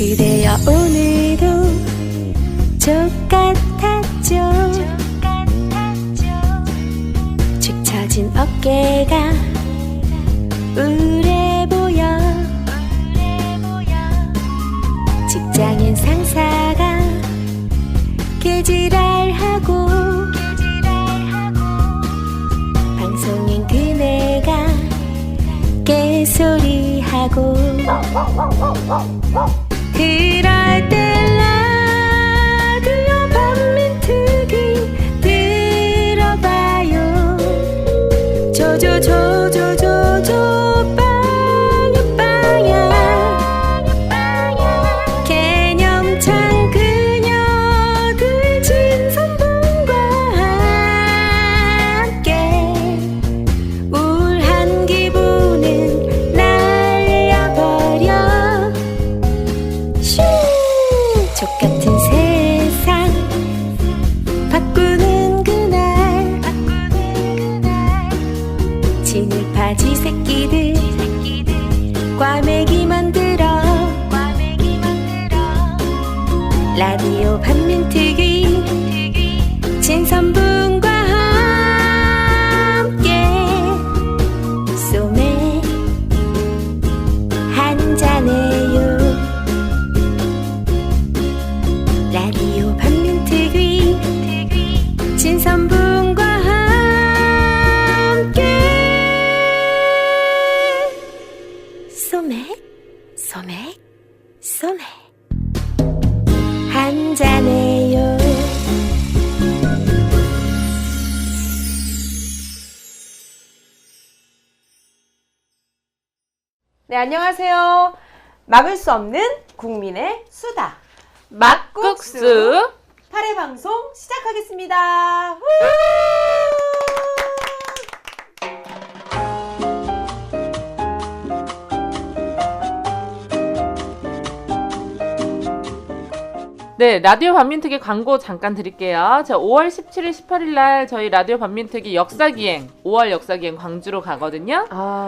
그대여 오늘도 족같았죠. 축 처진 어깨가 우울해 보여. 직장인 상사가 개지랄하고 방송인 그네가 개소리하고. 그럴 때 라디오 반민특위 들어봐요. 조조조조조조 빵야 개념찬 그녀들 진선분과 함께 우울한 기분은 날려버려. 슈 족같은 세상 바꾸는 그날 진일파지 새끼들 꽈배기 만들어. 라디오 반민특위 진선분과 함께 소맥 한잔해요. 라디오 반민특위 진선분과 함께 소맥 소맥 소맥 한잔해요. 네, 안녕하세요. 막을 수 없는 국민의 수다. 막국수 8회 방송 시작하겠습니다. 후! 네, 라디오 반민특위 광고 잠깐 드릴게요. 자, 5월 17일, 18일 날 저희 라디오 반민특위 역사기행, 5월 역사기행 광주로 가거든요.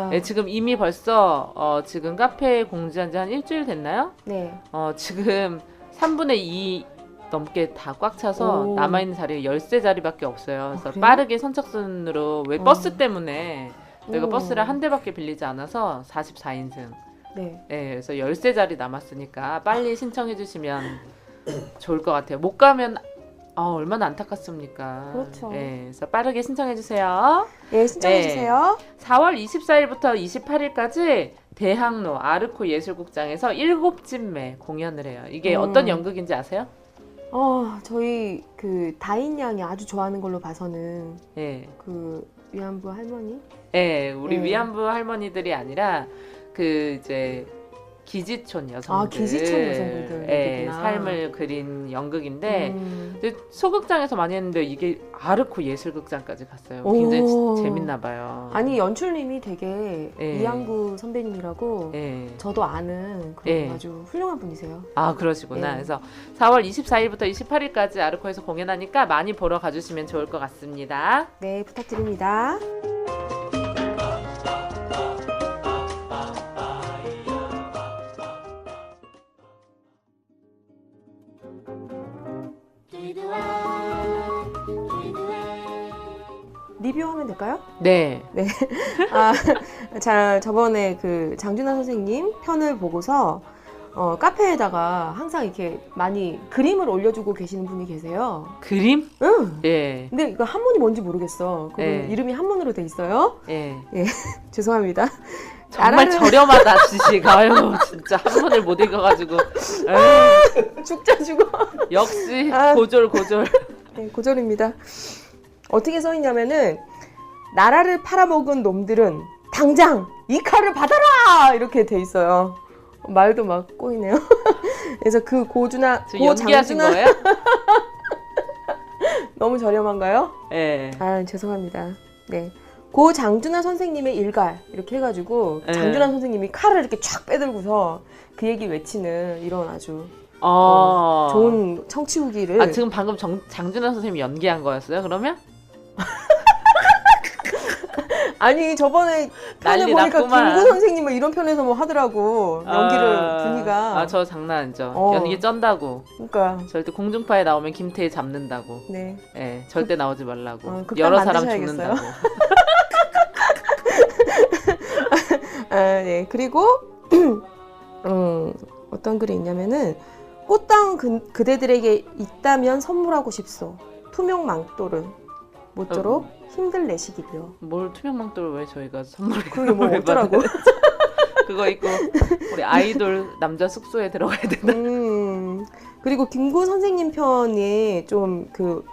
네, 지금 이미 벌써 지금 카페에 공지한 지 한 일주일 됐나요? 네. 지금 3분의 2 넘게 다 꽉 차서 남아있는 자리가 13자리밖에 없어요. 그래서 그래요? 빠르게 선착순으로 왜 버스 때문에 저희가 버스를 한 대밖에 빌리지 않아서 44인승. 네. 네, 그래서 13자리 남았으니까 빨리 신청해 주시면 좋을 것 같아요. 못 가면 얼마나 안타깝습니까? 그렇죠. 네, 그래서 빠르게 신청해 주세요. 네, 신청해 주세요. 4월 24일부터 28일까지 대학로 아르코 예술극장에서 7집매 공연을 해요. 이게 어떤 연극인지 아세요? 저희 그 다인 양이 아주 좋아하는 걸로 봐서는 네. 그 위안부 할머니? 네, 우리 위안부 할머니들이 아니라 그 이제 기지촌 여성들, 기지촌 여성분들 얘기구나. 삶을 그린 연극인데 근데 소극장에서 많이 했는데 이게 아르코 예술극장까지 갔어요. 굉장히 재밌나 봐요. 아니 연출님이 되게 이양구 선배님이라고 저도 아는 그런 아주 훌륭한 분이세요. 아, 그러시구나. 그래서 4월 24일부터 28일까지 아르코에서 공연하니까 많이 보러 가주시면 좋을 것 같습니다. 네, 부탁드립니다. 리뷰하면 될까요? 네. 네. 자, 저번에 그 장준하 선생님 편을 보고서 카페에다가 항상 이렇게 많이 그림을 올려주고 계시는 분이 계세요. 그림? 응. 예. 근데 이거 한문이 뭔지 모르겠어. 그분 이름이 한문으로 돼 있어요. 예. 죄송합니다. 정말 저렴하다, 지식. 아유, 진짜 한문을 못 읽어가지고. 죽자 죽어. 역시 고졸. 네, 고졸입니다. 어떻게 써있냐면은 나라를 팔아먹은 놈들은 당장 이 칼을 받아라 이렇게 돼 있어요. 말도 막 꼬이네요. 그래서 그 연기하신 거예요? 너무 저렴한가요? 네. 죄송합니다. 네. 고 장준하 선생님의 일갈 이렇게 해가지고 장준하 선생님이 칼을 이렇게 쫙 빼들고서 그 얘기 외치는 이런 아주 좋은 청취 후기를. 지금 방금 장준하 선생님이 연기한 거였어요, 그러면? 아니 저번에 편에 난리 보니까 났구만. 김구 선생님 뭐 이런 편에서 뭐 하더라고. 연기를 분위가. 아, 저 장난 아니죠. 어. 연기 쩐다고. 그러니까 절대 공중파에 나오면 김태희 잡는다고. 네. 예, 절대 나오지 말라고. 극단 여러 사람 만드셔야겠어요. 죽는다고. 아, 네. 그리고 어떤 글이 있냐면은 꽃다운 그대들에게 있다면 선물하고 싶소. 투명 망토를 모쪼록 힘들 내시기요. 뭘 투명망토를 왜 저희가 선물을 그게 뭐 어쩌라고? 그거 있고 우리 아이돌 남자 숙소에 들어가야 된다. 그리고 김구 선생님 편이 좀 김구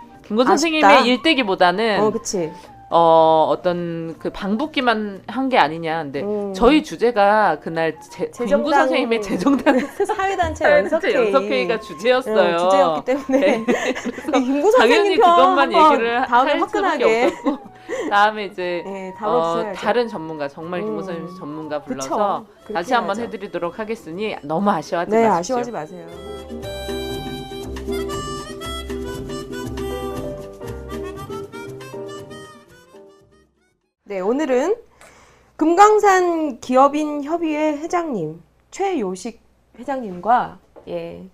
아쉽다. 선생님의 일대기보다는 그치. 어떤 그 방북기만 한 게 아니냐. 근데 저희 주제가 그날 김구 선생님의 재정당 사회단체 연석회의가 주제였어요. 주제였기 때문에 그래서 김구 당연히 선생님 편 그것만 한번 얘기를 다음에 할 화끈하게 수밖에 없었고 다음에 이제 네, 다뤄주셔야죠. 다른 전문가 정말 김구 선생님 전문가 불러서 그쵸. 다시 한번 해야죠. 해드리도록 하겠으니 너무 아쉬워하지 네, 마십시오. 아쉬워하지 마세요. 네, 오늘은 금강산 기업인 협의회 회장님 최요식 회장님과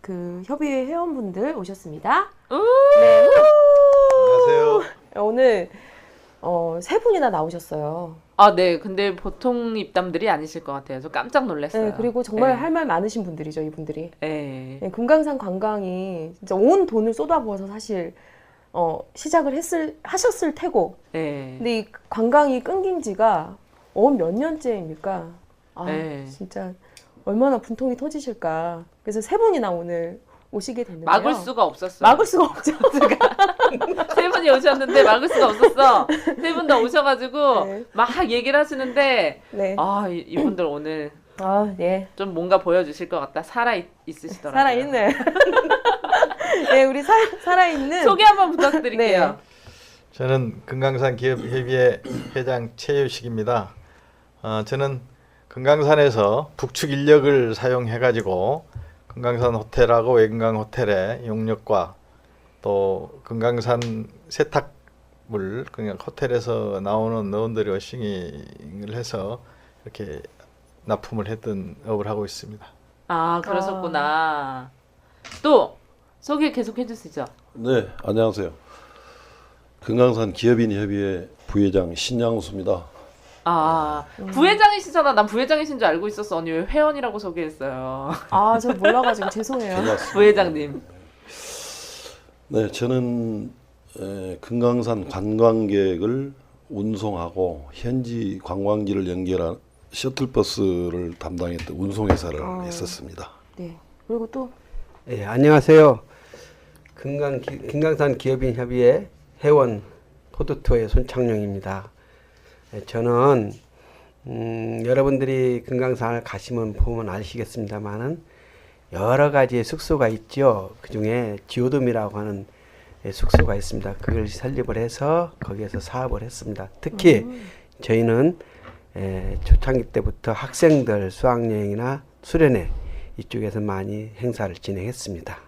그 협의회 회원분들 오셨습니다. 네. 안녕하세요. 오늘 세 분이나 나오셨어요. 아, 네. 근데 보통 입담들이 아니실 것 같아요. 저 깜짝 놀랐어요. 네, 그리고 정말 네. 할 말 많으신 분들이죠, 이분들이. 네. 네, 금강산 관광이 진짜 온 돈을 쏟아부어서 사실 시작을 하셨을 테고, 네. 근데 이 관광이 끊긴 지가 몇 년째입니까? 아, 네. 진짜 얼마나 분통이 터지실까. 그래서 세 분이나 오늘 오시게 됐는데요. 막을 수가 없었어요. 막을 수가 없죠. 세 분이 오셨는데 막을 수가 없었어. 세 분 다 오셔가지고 네. 막 얘기를 하시는데 네. 이분들 오늘 아, 네. 좀 뭔가 보여주실 것 같다. 있으시더라고요. 살아있네. 네, 우리 살아있는. 소개 한번 부탁드릴게요. 네. 저는 금강산 기업협의회 회장 최유식입니다. 저는 금강산에서 북측 인력을 사용해가지고 금강산 호텔하고 외금강 호텔의 용역과 또 금강산 세탁물 그냥 호텔에서 나오는 너운들이 워싱을 해서 이렇게 납품을 했던 업을 하고 있습니다. 아, 그러셨구나. 또 소개 계속 해주시죠. 네, 안녕하세요. 금강산 기업인협의회 부회장 신양수입니다. 아, 부회장이시잖아. 난 부회장이신 줄 알고 있었어. 언니 왜 회원이라고 소개했어요? 아, 저 몰라가지고 죄송해요. 반갑습니다. 부회장님. 네, 저는 금강산 관광객을 운송하고 현지 관광지를 연결한 셔틀버스를 담당했던 운송회사를 했었습니다. 네. 그리고 또 네, 안녕하세요. 금강산 기업인협의회 회원 포드투어의 손창룡입니다. 네, 저는 여러분들이 금강산을 가시면 보면 아시겠습니다만은 여러 가지의 숙소가 있죠. 그 중에 지오돔이라고 하는 숙소가 있습니다. 그걸 설립을 해서 거기에서 사업을 했습니다. 특히 저희는 초창기 때부터 학생들 수학여행이나 수련회 이쪽에서 많이 행사를 진행했습니다.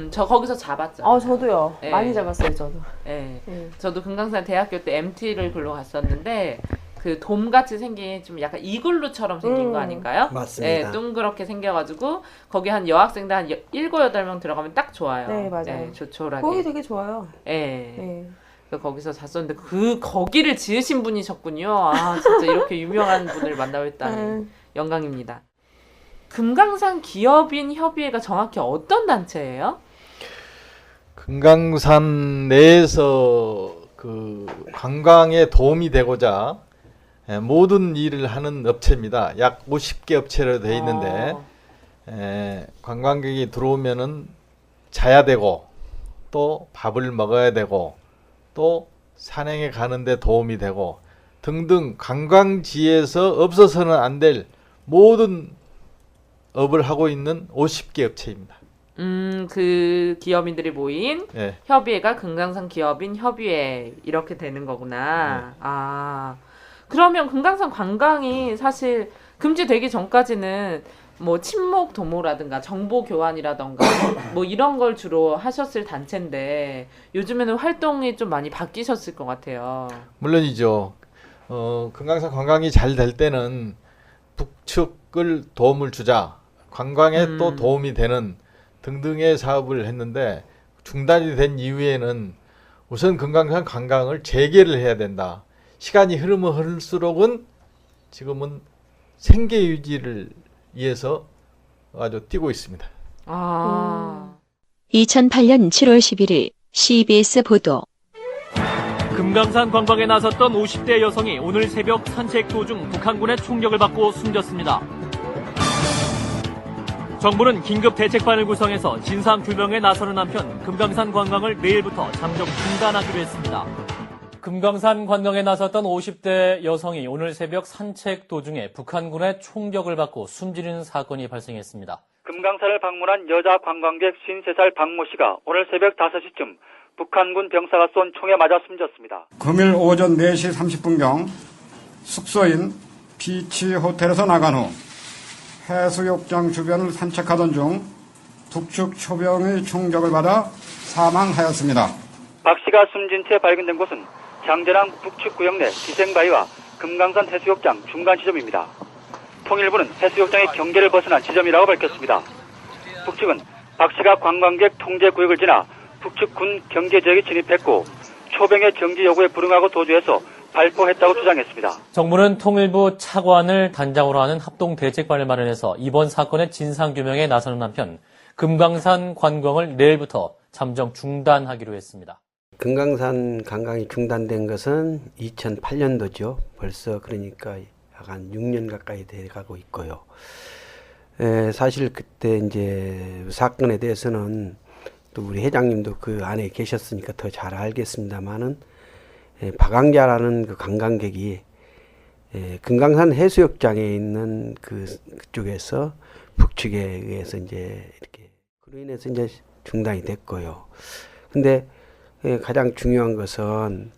저 거기서 잡았죠. 저도요. 네. 많이 잡았어요, 저도. 네. 네. 저도 금강산 대학교 때 MT를 글로 갔었는데 그 돔같이 생긴 좀 약간 이글루처럼 생긴 거 아닌가요? 맞습니다. 네, 둥그렇게 생겨가지고 거기 한 여학생들 한 7, 8명 들어가면 딱 좋아요. 네, 맞아요. 조촐하게. 거기 되게 좋아요. 네. 네. 그래서 거기서 잤었는데 거기를 지으신 분이셨군요. 아, 진짜 이렇게 유명한 분을 만나뵙다니 영광입니다. 금강산 기업인 협의회가 정확히 어떤 단체예요? 금강산 내에서 그 관광에 도움이 되고자 모든 일을 하는 업체입니다. 약 50개 업체로 되어 있는데 관광객이 들어오면은 자야 되고 또 밥을 먹어야 되고 또 산행에 가는데 도움이 되고 등등 관광지에서 없어서는 안 될 모든 업을 하고 있는 50개 업체입니다. 그 기업인들이 모인 네. 협의회가 금강산 기업인 협의회 이렇게 되는 거구나. 네. 아, 그러면 금강산 관광이 사실 금지되기 전까지는 뭐 친목 도모라든가 정보 교환이라든가 뭐 이런 걸 주로 하셨을 단체인데 요즘에는 활동이 좀 많이 바뀌셨을 것 같아요. 물론이죠. 금강산 관광이 잘 될 때는 북측을 도움을 주자, 관광에 또 도움이 되는 등등의 사업을 했는데 중단이 된 이후에는 우선 금강산 관광을 재개를 해야 된다. 시간이 흐르면 흐를수록은 지금은 생계 유지를 위해서 아주 뛰고 있습니다. 2008년 7월 11일 CBS 보도. 금강산 관광에 나섰던 50대 여성이 오늘 새벽 산책 도중 북한군의 총격을 받고 숨졌습니다. 정부는 긴급 대책반을 구성해서 진상 규명에 나서는 한편 금강산 관광을 내일부터 잠정 중단하기로 했습니다. 금강산 관광에 나섰던 50대 여성이 오늘 새벽 산책 도중에 북한군의 총격을 받고 숨지는 사건이 발생했습니다. 금강산을 방문한 여자 관광객 53살 박모 씨가 오늘 새벽 5시쯤 북한군 병사가 쏜 총에 맞아 숨졌습니다. 금일 오전 4시 30분경 숙소인 비치 호텔에서 나간 후 해수욕장 주변을 산책하던 중 북측 초병의 총격을 받아 사망하였습니다. 박 씨가 숨진 채 발견된 곳은 장제랑 북측 구역 내 기생바위와 금강산 해수욕장 중간 지점입니다. 통일부는 해수욕장의 경계를 벗어난 지점이라고 밝혔습니다. 북측은 박 씨가 관광객 통제 구역을 지나 북측 군 경계 지역에 진입했고 초병의 정지 요구에 불응하고 도주해서 발포했다고 주장했습니다. 정부는 통일부 차관을 단장으로 하는 합동대책반을 마련해서 이번 사건의 진상규명에 나서는 한편 금강산 관광을 내일부터 잠정 중단하기로 했습니다. 금강산 관광이 중단된 것은 2008년도죠. 벌써 그러니까 약 한 6년 가까이 돼가고 있고요. 사실 그때 이제 사건에 대해서는 또 우리 회장님도 그 안에 계셨으니까 더 잘 알겠습니다만은 박항자라는 그 관광객이 금강산 해수욕장에 있는 그쪽에서 북측에 의해서 이제 이렇게 그로 인해서 이제 중단이 됐고요. 근데 가장 중요한 것은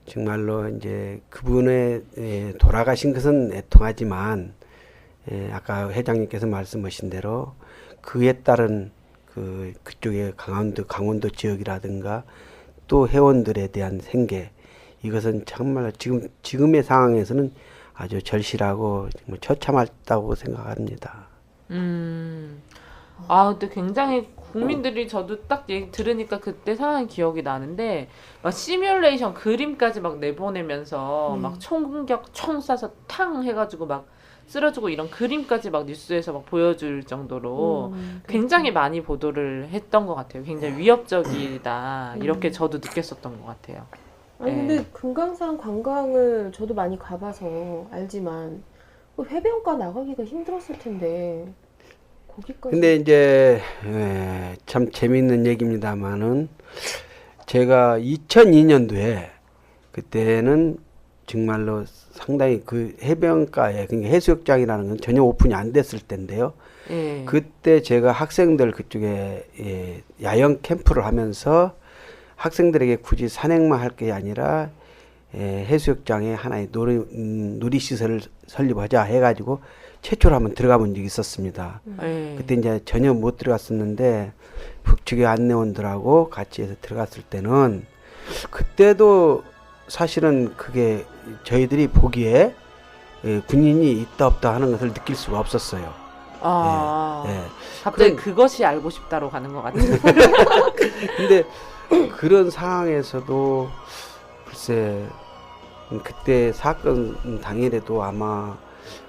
정말로 이제 그분의 돌아가신 것은 애통하지만 아까 회장님께서 말씀하신 대로 그에 따른 그쪽에 강원도 지역이라든가 또 회원들에 대한 생계 이것은 정말 지금의 상황에서는 아주 절실하고 정말 처참하다고 생각합니다. 근데 굉장히 국민들이 저도 딱 얘기 들으니까 그때 상황이 기억이 나는데 막 시뮬레이션 그림까지 막 내보내면서 막 총격 총 쏴서 탕 해가지고 막 쓰러지고 이런 그림까지 막 뉴스에서 막 보여줄 정도로 굉장히 많이 보도를 했던 것 같아요. 굉장히 위협적이다 이렇게 저도 느꼈었던 것 같아요. 아니 근데 금강산 관광을 저도 많이 가봐서 알지만 해변가 나가기가 힘들었을 텐데 거기까지. 근데 이제 참 재미있는 얘기입니다만은 제가 2002년도에 그때는 정말로 상당히 그 해변가에 그러니까 해수욕장이라는 건 전혀 오픈이 안 됐을 때인데요. 그때 제가 학생들 그쪽에 야영 캠프를 하면서 학생들에게 굳이 산행만 할 게 아니라 해수욕장에 하나의 놀이시설을 설립하자 해가지고 최초로 한번 들어가 본 적이 있었습니다. 그때 이제 전혀 못 들어갔었는데 북측의 안내원들하고 같이 해서 들어갔을 때는 그때도 사실은 그게 저희들이 보기에 군인이 있다 없다 하는 것을 느낄 수가 없었어요. 갑자기 그것이 알고 싶다로 가는 것 같아요. 근데 그런 상황에서도 글쎄 그때 사건 당일에도 아마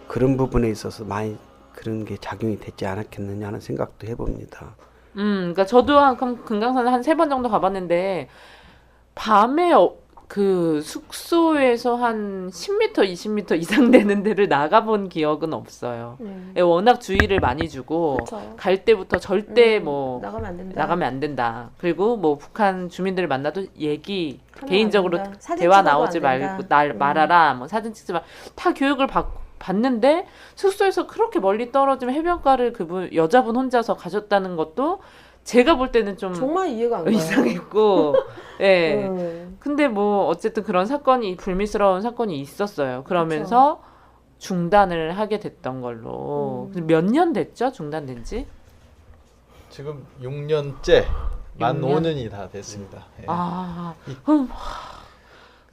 그런 부분에 있어서 많이 그런 게 작용이 됐지 않았겠느냐 하는 생각도 해봅니다. 그러니까 저도 금강산을 한 3번 정도 가봤는데 밤에 그 숙소에서 한 10m, 20m 이상 되는 데를 나가본 기억은 없어요. 워낙 주의를 많이 주고 그쵸. 갈 때부터 절대 나가면 안 된다. 그리고 뭐 북한 주민들을 만나도 개인적으로 대화 나오지 말고 말아라. 뭐 사진 찍지 마. 다 교육을 받는데 숙소에서 그렇게 멀리 떨어진 해변가를 여자분 혼자서 가셨다는 것도 제가 볼 때는 좀 정말 이해가 안 가요. 이상했고, 근데 뭐 어쨌든 그런 불미스러운 사건이 있었어요. 그러면서 중단을 하게 됐던 걸로. 몇 년 됐죠? 중단된 지? 지금 6년째 만 5년이 다 됐습니다.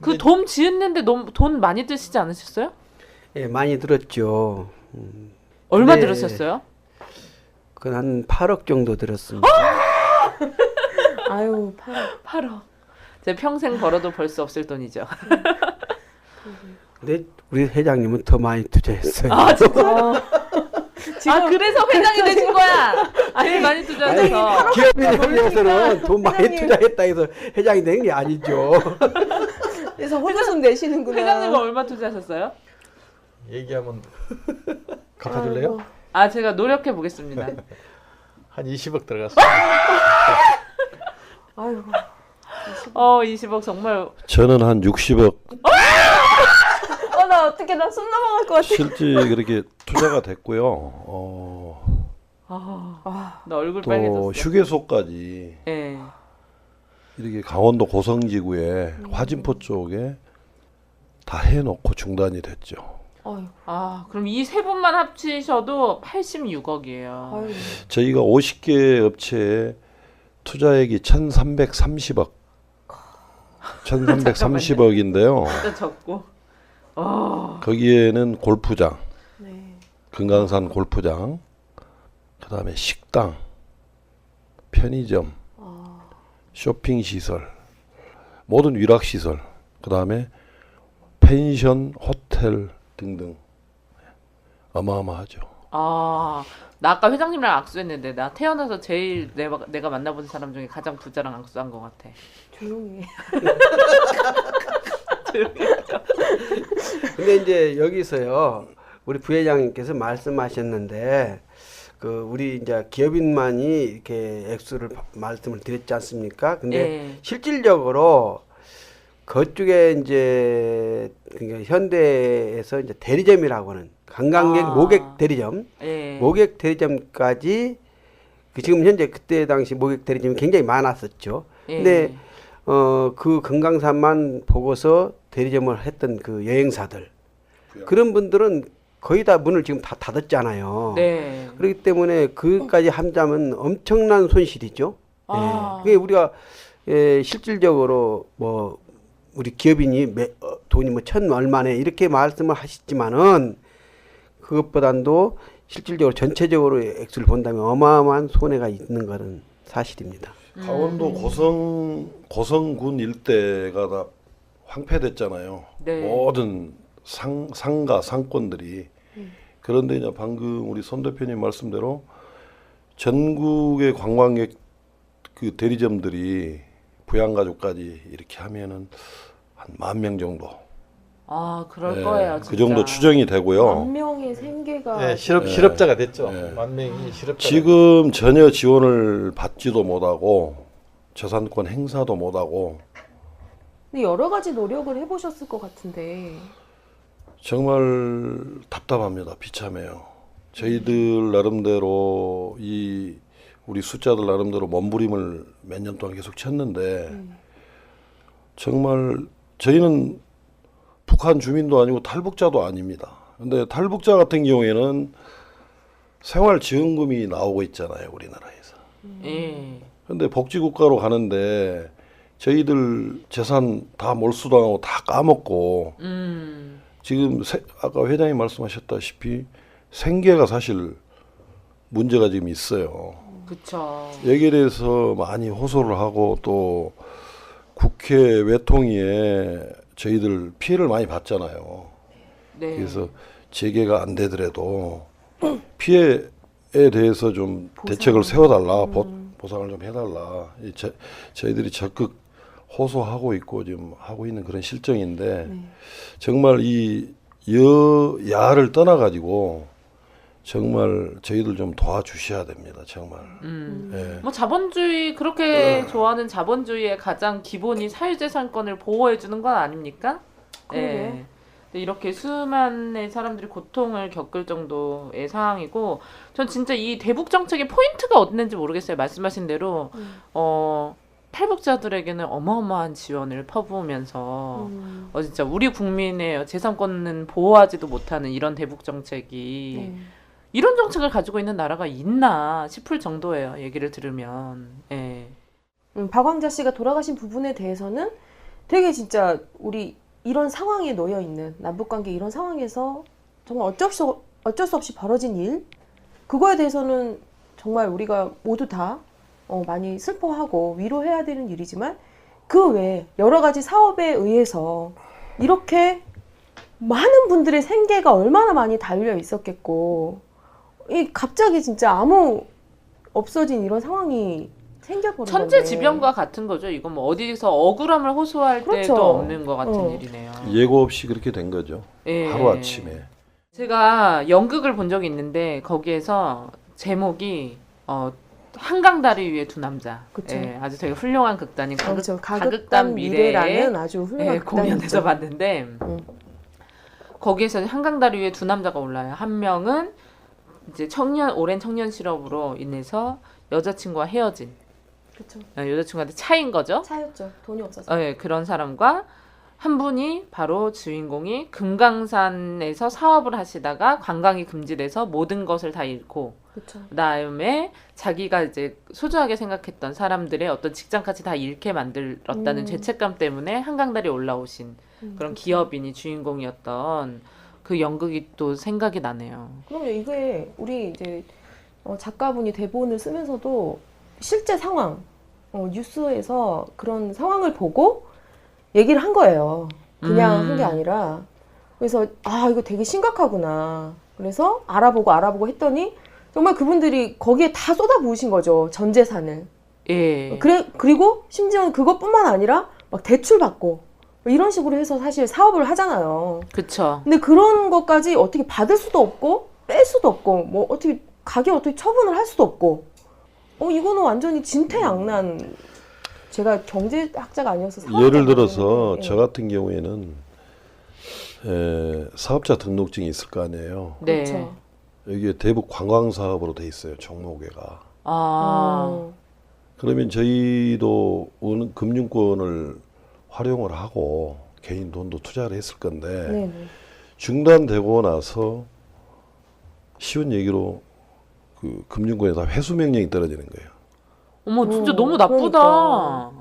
그 돔 지었는데 돈 많이 드시지 않으셨어요? 예, 많이 들었죠. 얼마 네. 들으셨어요? 그건 한 8억 정도 들었습니다. 아유, 8억. 제 평생 벌어도 벌 수 없을 돈이죠. 근데 우리 회장님은 더 많이 투자했어요. 아 진짜? 아 그래서 회장이 되신 거야? 아니 많이 투자해서. 기업인을 위해서는 돈 많이 투자했다 해서 회장이 된 게 아니죠. 그래서 홀로손 내시는구나. 회장님은 얼마 투자하셨어요? 얘기하면 갚아줄래요? 아 제가 노력해 보겠습니다. 한 20억 들어갔어요. 아이고. 20억 정말. 저는 한 60억 나 어떻게 나 손 넘어갈 것 같아. 실제 그렇게 투자가 됐고요. 나 얼굴 또 빨개졌어. 휴게소까지 예. 이렇게 강원도 고성지구에 화진포 쪽에 다 해놓고 중단이 됐죠. 그럼 이 세 분만 합치셔도 86억이에요. 아이고. 저희가 50개 업체에 투자액이 1,330억. 1,330억인데요. 진짜 적고. 거기에는 골프장, 네. 금강산 골프장, 그다음에 식당, 편의점, 쇼핑 시설, 모든 위락 시설, 그다음에 펜션, 호텔 등등 어마어마하죠. 나 아까 회장님이랑 악수했는데 나 태어나서 제일 내가 만나본 사람 중에 가장 부자랑 악수한 것 같아. 조용히 해. 근데 이제 여기서요, 우리 부회장님께서 말씀하셨는데, 우리 이제 기업인만이 이렇게 액수를 말씀을 드렸지 않습니까? 근데 실질적으로 그쪽에 이제 그러니까 현대에서 이제 대리점이라고 하는 관광객 모객 대리점, 모객 대리점까지 지금 현재 그때 당시 모객 대리점이 굉장히 많았었죠. 근데 그 금강산만 보고서 대리점을 했던 그 여행사들 그런 분들은 거의 다 문을 지금 다 닫았잖아요. 네. 그렇기 때문에 그까지 함자면 엄청난 손실이죠. 그게 우리가 실질적으로 뭐 우리 기업인이 돈이 뭐 1,000 얼마네 이렇게 말씀을 하시지만은 그것보단도 실질적으로 전체적으로 액수를 본다면 어마어마한 손해가 있는 것은 사실입니다. 강원도 고성군 일대가 다 황폐됐잖아요. 네. 모든 상가 상권들이. 그런데 이제 방금 우리 손 대표님 말씀대로 전국의 관광객 그 대리점들이 부양가족까지 이렇게 하면은 한 10,000명 정도. 그럴 거예요. 진짜. 그 정도 추정이 되고요. 10,000명의 생계가 네, 실업자가 됐죠. 10,000명이 실업자가. 지금 전혀 지원을 받지도 못하고 저산권 행사도 못하고. 근데 여러 가지 노력을 해보셨을 것 같은데. 정말 답답합니다. 비참해요. 저희들 나름대로 우리 숫자들 나름대로 몸부림을 몇 년 동안 계속 쳤는데 정말 저희는 북한 주민도 아니고 탈북자도 아닙니다. 근데 탈북자 같은 경우에는 생활지원금이 나오고 있잖아요. 우리나라에서. 근데 복지국가로 가는데 저희들 재산 다 몰수당하고 다 까먹고 지금 아까 회장님 말씀하셨다시피 생계가 사실 문제가 지금 있어요. 그쵸. 여기에 대해서 많이 호소를 하고 또 국회 외통위에 저희들 피해를 많이 봤잖아요. 네. 그래서 재개가 안 되더라도 피해에 대해서 좀 대책을 세워달라, 보상을 좀 해달라. 저희들이 적극 호소하고 있고 지금 하고 있는 그런 실정인데 정말 이 여야를 떠나가지고 정말 저희들 좀 도와주셔야 됩니다. 정말. 뭐 자본주의 그렇게 좋아하는 자본주의의 가장 기본이 사유재산권을 보호해 주는 건 아닙니까? 근데 이렇게 수많은 사람들이 고통을 겪을 정도의 상황이고 전 진짜 이 대북 정책의 포인트가 어딨는지 모르겠어요. 말씀하신 대로 탈북자들에게는 어마어마한 지원을 퍼부으면서 진짜 우리 국민의 재산권은 보호하지도 못하는 이런 대북 정책이 이런 정책을 가지고 있는 나라가 있나 싶을 정도예요. 얘기를 들으면. 박광자 씨가 돌아가신 부분에 대해서는 되게 진짜 우리 이런 상황에 놓여 있는 남북관계 이런 상황에서 정말 어쩔 수 없이 벌어진 일 그거에 대해서는 정말 우리가 모두 다 많이 슬퍼하고 위로해야 되는 일이지만 그 외에 여러 가지 사업에 의해서 이렇게 많은 분들의 생계가 얼마나 많이 달려 있었겠고 갑자기 진짜 아무 없어진 이런 상황이 생겨버린 건데 천재지변과 같은 거죠. 이건 뭐 어디서 억울함을 호소할 그렇죠. 때도 없는 것 같은 일이네요. 예고 없이 그렇게 된 거죠. 예. 하루아침에. 제가 연극을 본 적이 있는데 거기에서 제목이 한강다리 위에 두 남자. 그쵸. 예, 아주 되게 훌륭한 극단인 그렇죠. 가극단 미래라는 아주 훌륭한 예, 공연에서 극단이죠. 봤는데 거기에서 한강다리 위에 두 남자가 올라요. 한 명은 이제 오랜 청년 실업으로 인해서 여자친구와 헤어진 그쵸. 여자친구한테 차인 거죠. 차였죠. 돈이 없어서. 예, 그런 사람과 한 분이 바로 주인공이 금강산에서 사업을 하시다가 관광이 금지돼서 모든 것을 다 잃고 그쵸. 그다음에 자기가 이제 소중하게 생각했던 사람들의 어떤 직장까지 다 잃게 만들었다는 죄책감 때문에 한강다리에 올라오신 그런 기업인이 주인공이었던 그 연극이 또 생각이 나네요. 그럼요. 이게 우리 이제 작가분이 대본을 쓰면서도 실제 상황 뉴스에서 그런 상황을 보고 얘기를 한 거예요. 그냥 한 게 아니라. 그래서 이거 되게 심각하구나. 그래서 알아보고 했더니 정말 그분들이 거기에 다 쏟아부으신 거죠. 전 재산을. 예. 그리고 심지어는 그것뿐만 아니라 막 대출 받고 이런 식으로 해서 사실 사업을 하잖아요. 그쵸. 근데 그런 것까지 어떻게 받을 수도 없고 뺄 수도 없고 뭐 어떻게 가게 어떻게 처분을 할 수도 없고 이거는 완전히 진퇴양난. 제가 경제학자가 아니어서 예를 들어서 예. 저 같은 경우에는 사업자 등록증이 있을 거 아니에요. 네. 그렇죠. 여기에 대북 관광 사업으로 돼 있어요. 종목회가. 그러면 저희도 금융권을 활용을 하고 개인 돈도 투자를 했을 건데 네네. 중단되고 나서 쉬운 얘기로 그 금융권에서 회수 명령이 떨어지는 거예요. 어머 진짜 너무 나쁘다. 그러니까.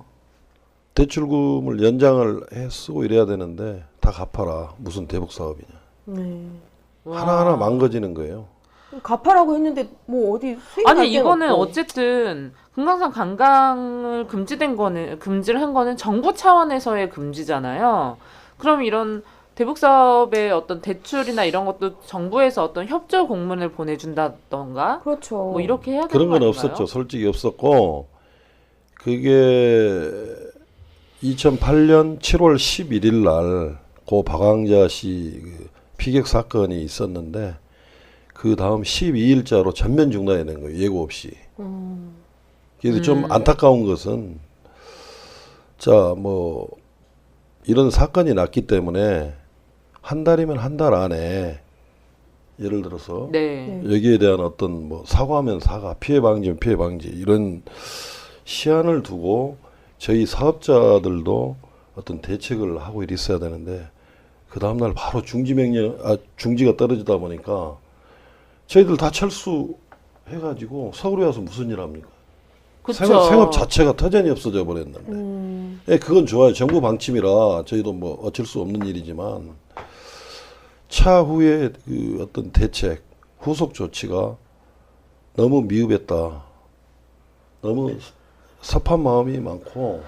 대출금을 연장을 해 쓰고 이래야 되는데 다 갚아라. 무슨 대북 사업이냐. 네. 하나하나 망가지는 거예요. 갚아라고 했는데 뭐 어디 수익 날 아니 데는 이거는 없고. 어쨌든 금강산 관광을 금지를 한 거는 정부 차원에서의 금지잖아요. 그럼 이런 대북 사업의 어떤 대출이나 이런 것도 정부에서 어떤 협조 공문을 보내준다던가 그렇죠. 뭐 이렇게 해야 되는 그런 거 건 아닌가요? 없었죠. 솔직히 없었고 그게 2008년 7월 11일 날 고 박광자 씨 피격 사건이 있었는데 그 다음 12일자로 전면 중단된 거예요. 예고 없이. 그래서 좀 안타까운 것은 뭐 이런 사건이 났기 때문에 한 달이면 한 달 안에 예를 들어서 네. 여기에 대한 어떤 뭐 사과하면 사과, 피해 방지면 피해 방지 이런 시한을 두고 저희 사업자들도 어떤 대책을 하고 있어야 되는데 그 다음날 바로 중지가 떨어지다 보니까 저희들 다 철수해가지고 서울에 와서 무슨 일 합니까? 그쵸. 생업 자체가 터전이 없어져 버렸는데. 예, 그건 좋아요. 정부 방침이라 저희도 뭐 어쩔 수 없는 일이지만 차후에 그 어떤 대책, 후속 조치가 너무 미흡했다. 너무 섭한 마음이 많고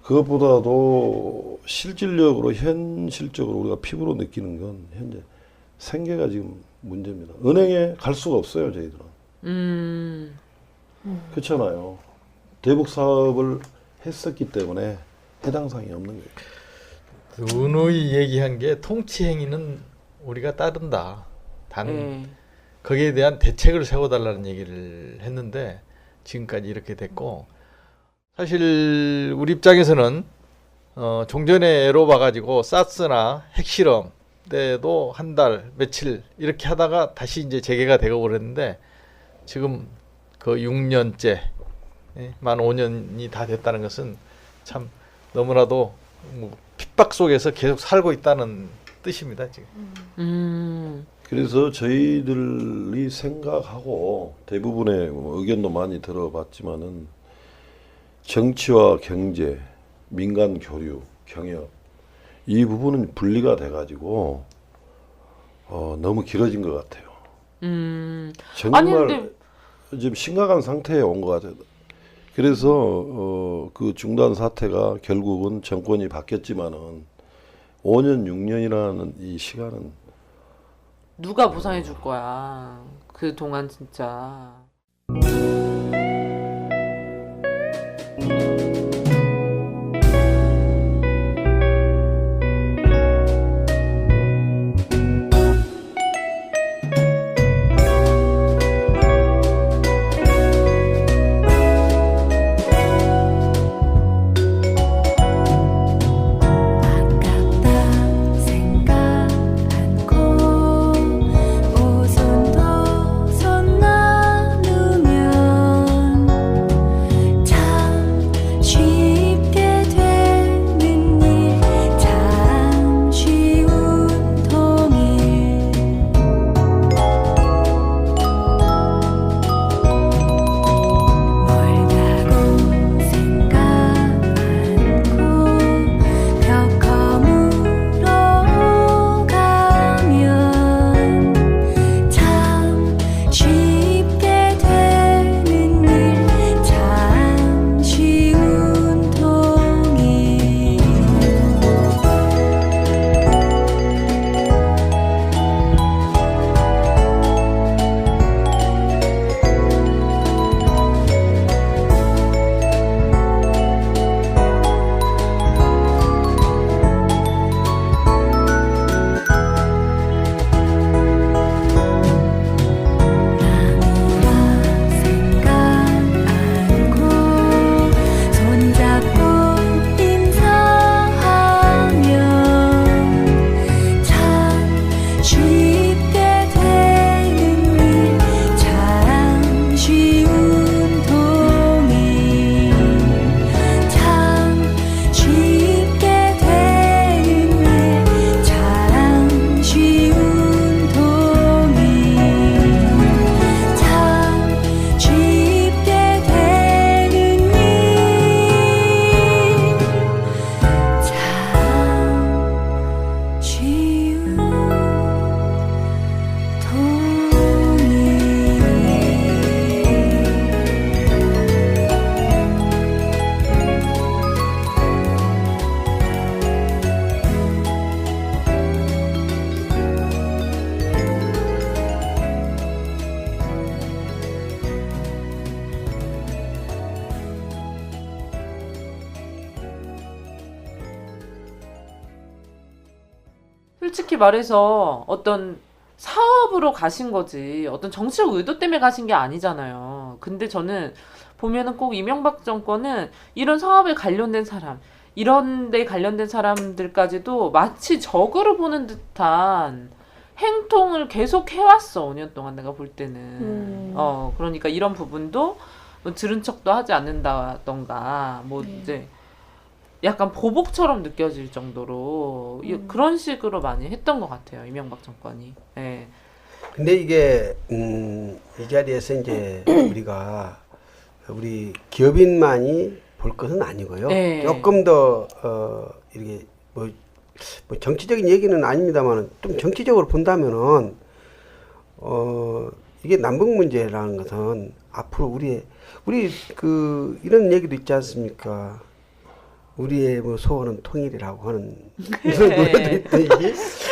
그것보다도 실질적으로 현실적으로 우리가 피부로 느끼는 건 현재 생계가 지금 문제입니다. 은행에 갈 수가 없어요, 저희들은. 그렇잖아요. 대북 사업을 했었기 때문에 해당 사항이 없는 거예요. 누누이 얘기한 게 통치 행위는 우리가 따른다. 단 거기에 대한 대책을 세워달라는 얘기를 했는데 지금까지 이렇게 됐고 사실 우리 입장에서는 종전에 애로 봐가지고 사스나 핵실험 때도 한 달 며칠 이렇게 하다가 다시 이제 재개가 되고 그랬는데 지금 그 6년째 만 5년이 다 됐다는 것은 참 너무나도 뭐 핍박 속에서 계속 살고 있다는 뜻입니다 지금. 그래서 저희들이 생각하고 대부분의 의견도 많이 들어봤지만은 정치와 경제, 민간 교류, 경협 이 부분은 분리가 돼가지고 너무 길어진 것 같아요. 정말 아니 근데 지금 심각한 상태에 온 것 같아요. 그래서 그 중단 사태가 결국은 정권이 바뀌었지만은 5년, 6년이라는 이 시간은 누가 보상해 줄 거야. 그 동안 진짜. 아깝다 생각 않고 오손도 손 나누면 참 쉽게 되는 일 참 쉬운 통일 멀다고 생각 않고 벽 허물어 가면 참 쉽게 되는 일 참 쉬운 통일 아무런 생각 않고 손잡고 인사하면 참 쉽게 되는 일 참 쉬운 통일 참 쉽게 되는 일 참 쉬운 통일 참 쉽게 되는 일참 쉬운 솔직히 말해서 어떤 사업으로 가신 거지 어떤 정치적 의도 때문에 가신 게 아니잖아요. 근데 저는 보면은 꼭 이명박 정권은 이런 사업에 관련된 사람, 이런 데 관련된 사람들까지도 마치 적으로 보는 듯한 행동을 계속 해왔어. 5년 동안 내가 볼 때는. 그러니까 이런 부분도 뭐 들은 척도 하지 않는다던가 뭐 이제 약간 보복처럼 느껴질 정도로 그런 식으로 많이 했던 것 같아요. 이명박 정권이. 예. 근데 이게 이 자리에서 이제 우리 기업인만이 볼 것은 아니고요. 네. 조금 더 이렇게 뭐 정치적인 얘기는 아닙니다만 좀 정치적으로 본다면은 이게 남북 문제라는 것은 앞으로 우리 그 이런 얘기도 있지 않습니까? 우리의 뭐 소원은 통일이라고 하는 이런 노래도 있듯이.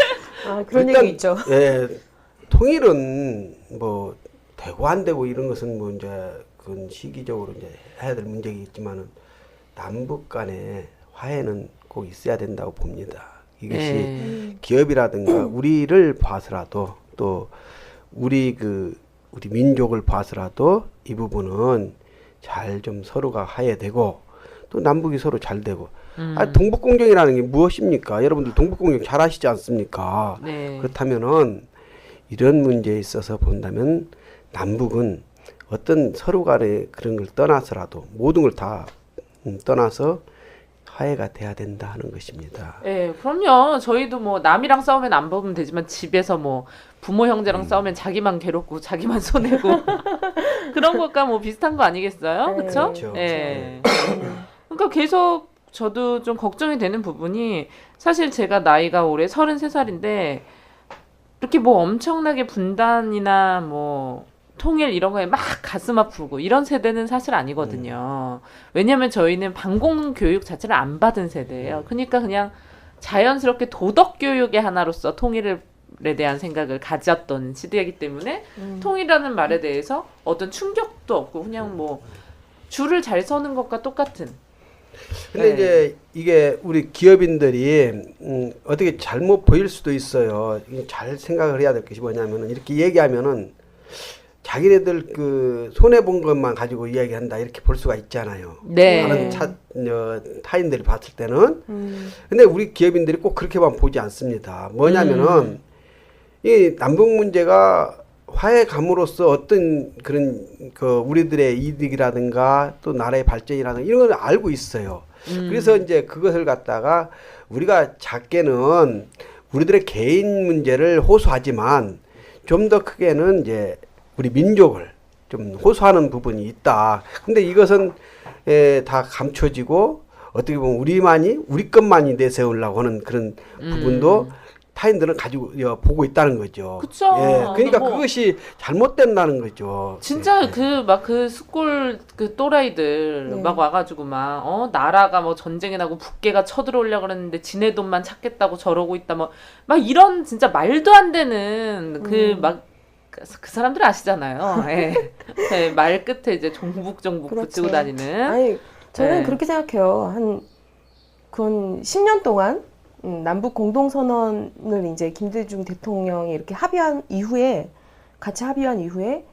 그런 일단, 얘기 있죠. 예, 통일은 뭐 되고 안 되고 이런 것은 뭐 이제 그건 시기적으로 이제 해야 될 문제겠지만은 남북 간의 화해는 꼭 있어야 된다고 봅니다. 이것이 기업이라든가 우리를 봐서라도 또 우리 민족을 봐서라도 이 부분은 잘 좀 서로가 화해되고 또 남북이 서로 잘 되고 동북공정이라는 게 무엇입니까? 여러분들 동북공정 잘 아시지 않습니까? 네. 그렇다면은 이런 문제에 있어서 본다면 남북은 어떤 서로 간의 그런 걸 떠나서라도 모든 걸 다 떠나서 화해가 돼야 된다 하는 것입니다. 예, 그럼요. 저희도 뭐 남이랑 싸우면 안 보면 되지만 집에서 뭐 부모 형제랑 싸우면 자기만 괴롭고 자기만 손해고 그런 것과 뭐 비슷한 거 아니겠어요? 그렇죠? 그렇죠. 예. 그러니까 계속 저도 좀 걱정이 되는 부분이 사실 제가 나이가 올해 33살인데 이렇게 뭐 엄청나게 분단이나 뭐 통일 이런 거에 막 가슴 아프고 이런 세대는 사실 아니거든요. 왜냐면 저희는 반공 교육 자체를 안 받은 세대예요. 그러니까 그냥 자연스럽게 도덕 교육의 하나로서 통일에 대한 생각을 가졌던 시대이기 때문에 통일이라는 말에 대해서 어떤 충격도 없고 그냥 뭐 줄을 잘 서는 것과 똑같은. 근데 네. 이제 이게 우리 기업인들이 어떻게 잘못 보일 수도 있어요. 이게 잘 생각을 해야 될 것이 뭐냐면은 이렇게 얘기하면은 자기네들 그 손해 본 것만 가지고 이야기한다 이렇게 볼 수가 있잖아요. 네. 다른 타인들이 봤을 때는. 근데 우리 기업인들이 꼭 그렇게만 보지 않습니다. 뭐냐면은 이 남북 문제가 화해 감으로써 어떤 그런 그 우리들의 이득이라든가 또 나라의 발전이라든가 이런 걸 알고 있어요. 그래서 이제 그것을 갖다가 우리가 작게는 우리들의 개인 문제를 호소하지만 좀 더 크게는 이제 우리 민족을 좀 호소하는 부분이 있다. 근데 이것은 다 감춰지고 어떻게 보면 우리 것만이 내세우려고 하는 그런 부분도 타인들은 가지고 보고 있다는 거죠. 그쵸. 예, 그러니까 뭐 그것이 잘못된다는 거죠. 진짜 예. 그 스콜 그 또라이들 네. 막 와가지고 막 나라가 뭐 전쟁이 나고 북괴가 쳐들어오려고 그랬는데 지네 돈만 찾겠다고 저러고 있다 막 이런 진짜 말도 안 되는 그 사람들 아시잖아요. 예. 예, 말 끝에 이제 종북 그렇죠. 붙이고 다니는. 아니 저는 네. 그렇게 생각해요. 그건 10년 동안 남북 공동선언을 이제 김대중 대통령이 이렇게 같이 합의한 이후에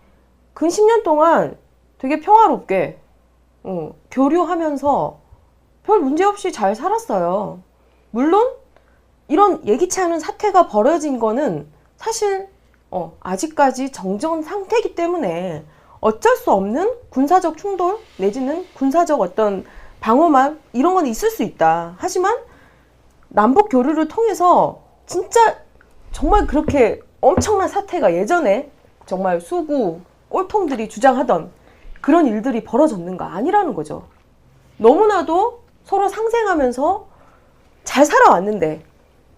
근 10년 동안 되게 평화롭게 교류하면서 별 문제 없이 잘 살았어요. 물론 이런 예기치 않은 사태가 벌어진 거는 사실 아직까지 정전 상태이기 때문에 어쩔 수 없는 군사적 충돌 내지는 군사적 어떤 방어막 이런 건 있을 수 있다. 하지만 남북 교류를 통해서 진짜 정말 그렇게 엄청난 사태가 예전에 정말 수구 꼴통들이 주장하던 그런 일들이 벌어졌는가 아니라는 거죠. 너무나도 서로 상생하면서 잘 살아왔는데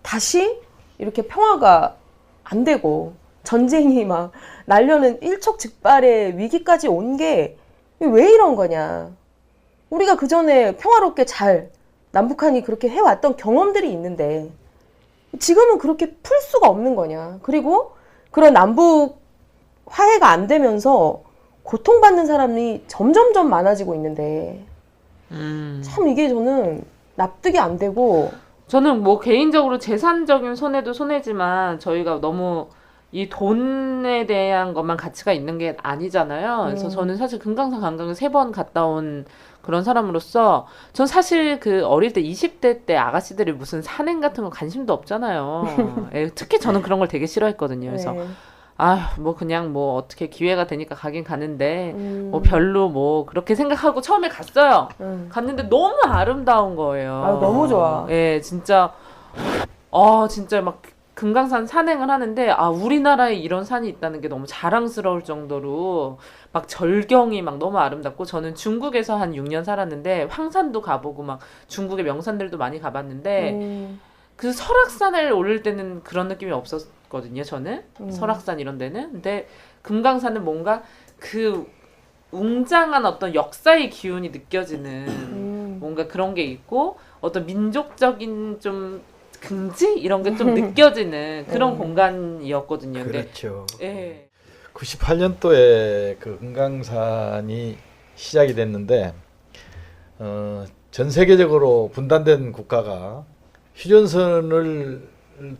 다시 이렇게 평화가 안 되고 전쟁이 막 날려는 일촉즉발의 위기까지 온 게 왜 이런 거냐. 우리가 그전에 평화롭게 잘 남북한이 그렇게 해왔던 경험들이 있는데 지금은 그렇게 풀 수가 없는 거냐. 그리고 그런 남북 화해가 안 되면서 고통받는 사람이 점점점 많아지고 있는데 참 이게 저는 납득이 안 되고 저는 뭐 개인적으로 재산적인 손해도 손해지만 저희가 너무 이 돈에 대한 것만 가치가 있는 게 아니잖아요. 그래서 저는 사실 금강산 관광을 3번 갔다 온 그런 사람으로서 전 사실 그 어릴 때 20대 때 아가씨들이 무슨 산행 같은 거 관심도 없잖아요. 예, 특히 저는 그런 걸 되게 싫어했거든요. 그래서 네. 뭐 그냥 뭐 어떻게 기회가 되니까 가긴 가는데 뭐 별로 뭐 그렇게 생각하고 처음에 갔어요. 갔는데 너무 아름다운 거예요. 너무 좋아. 예, 진짜 진짜 막 금강산 산행을 하는데 우리나라에 이런 산이 있다는 게 너무 자랑스러울 정도로 막 절경이 막 너무 아름답고 저는 중국에서 한 6년 살았는데 황산도 가보고 막 중국의 명산들도 많이 가봤는데 그 설악산을 오를 때는 그런 느낌이 없었거든요. 저는 설악산 이런 데는. 근데 금강산은 뭔가 그 웅장한 어떤 역사의 기운이 느껴지는 뭔가 그런 게 있고 어떤 민족적인 좀 긍지 이런 게 좀 느껴지는 그런 공간이었거든요. 그렇죠. 예. 98년도에 그 금강산이 시작이 됐는데 전 세계적으로 분단된 국가가 휴전선을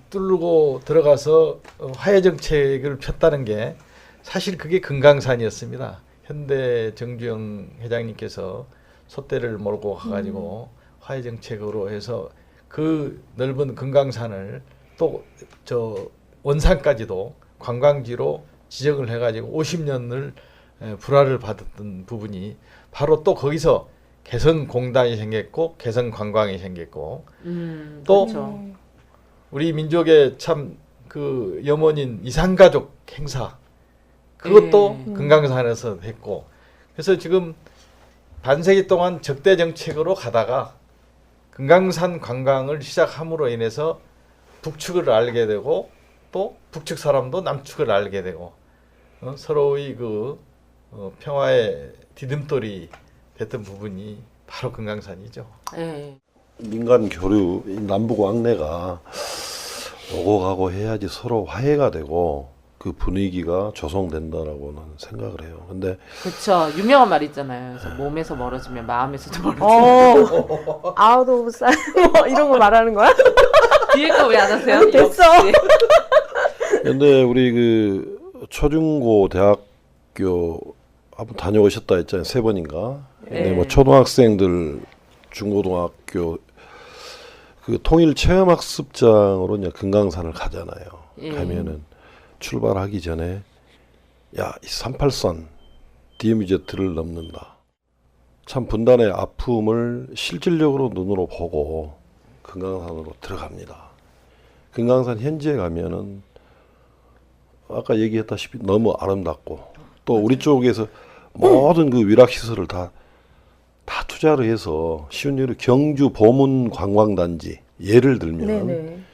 뚫고 들어가서 화해 정책을 폈다는 게 사실 그게 금강산이었습니다. 현대 정주영 회장님께서 소떼를 몰고 가가지고 화해 정책으로 해서 그 넓은 금강산을 또 저 원산까지도 관광지로 지정을 해가지고 50년을 불화를 받았던 부분이 바로 또 거기서 개성공단이 생겼고 개성관광이 생겼고 또 그렇죠. 우리 민족의 참 그 염원인 이산가족 행사 그것도 금강산에서 했고 그래서 지금 반세기 동안 적대 정책으로 가다가 금강산 관광을 시작함으로 인해서 북측을 알게 되고 또 북측 사람도 남측을 알게 되고 서로의 그 평화의 디딤돌이 됐던 부분이 바로 금강산이죠. 네. 민간 교류, 이 남북 왕래가 오고 가고 해야지 서로 화해가 되고 그 분위기가 조성된다라고는 생각을 해요. 근데 그렇죠. 유명한 말 있잖아요. 그래서 몸에서 멀어지면 마음에서도 멀어지고. 아웃 오브 사이 뭐 이런 거 말하는 거야? 뒤에 거 왜 안 하세요? 됐어. 역시. 근데 우리 그 초중고 대학교 한번 다녀오셨다 했잖아요. 3번인가. 근데 뭐 초등학생들 중고등학교 그 통일 체험학습장으로 이제 금강산을 가잖아요. 가면은 출발하기 전에 야, 이 38선 DMZ를 넘는다. 참 분단의 아픔을 실질적으로 눈으로 보고 금강산으로 들어갑니다. 금강산 현지에 가면은 아까 얘기했다시피 너무 아름답고 또 우리 쪽에서 모든 그 위락시설을 다 투자를 해서 쉬운 예로 경주 보문 관광단지 예를 들면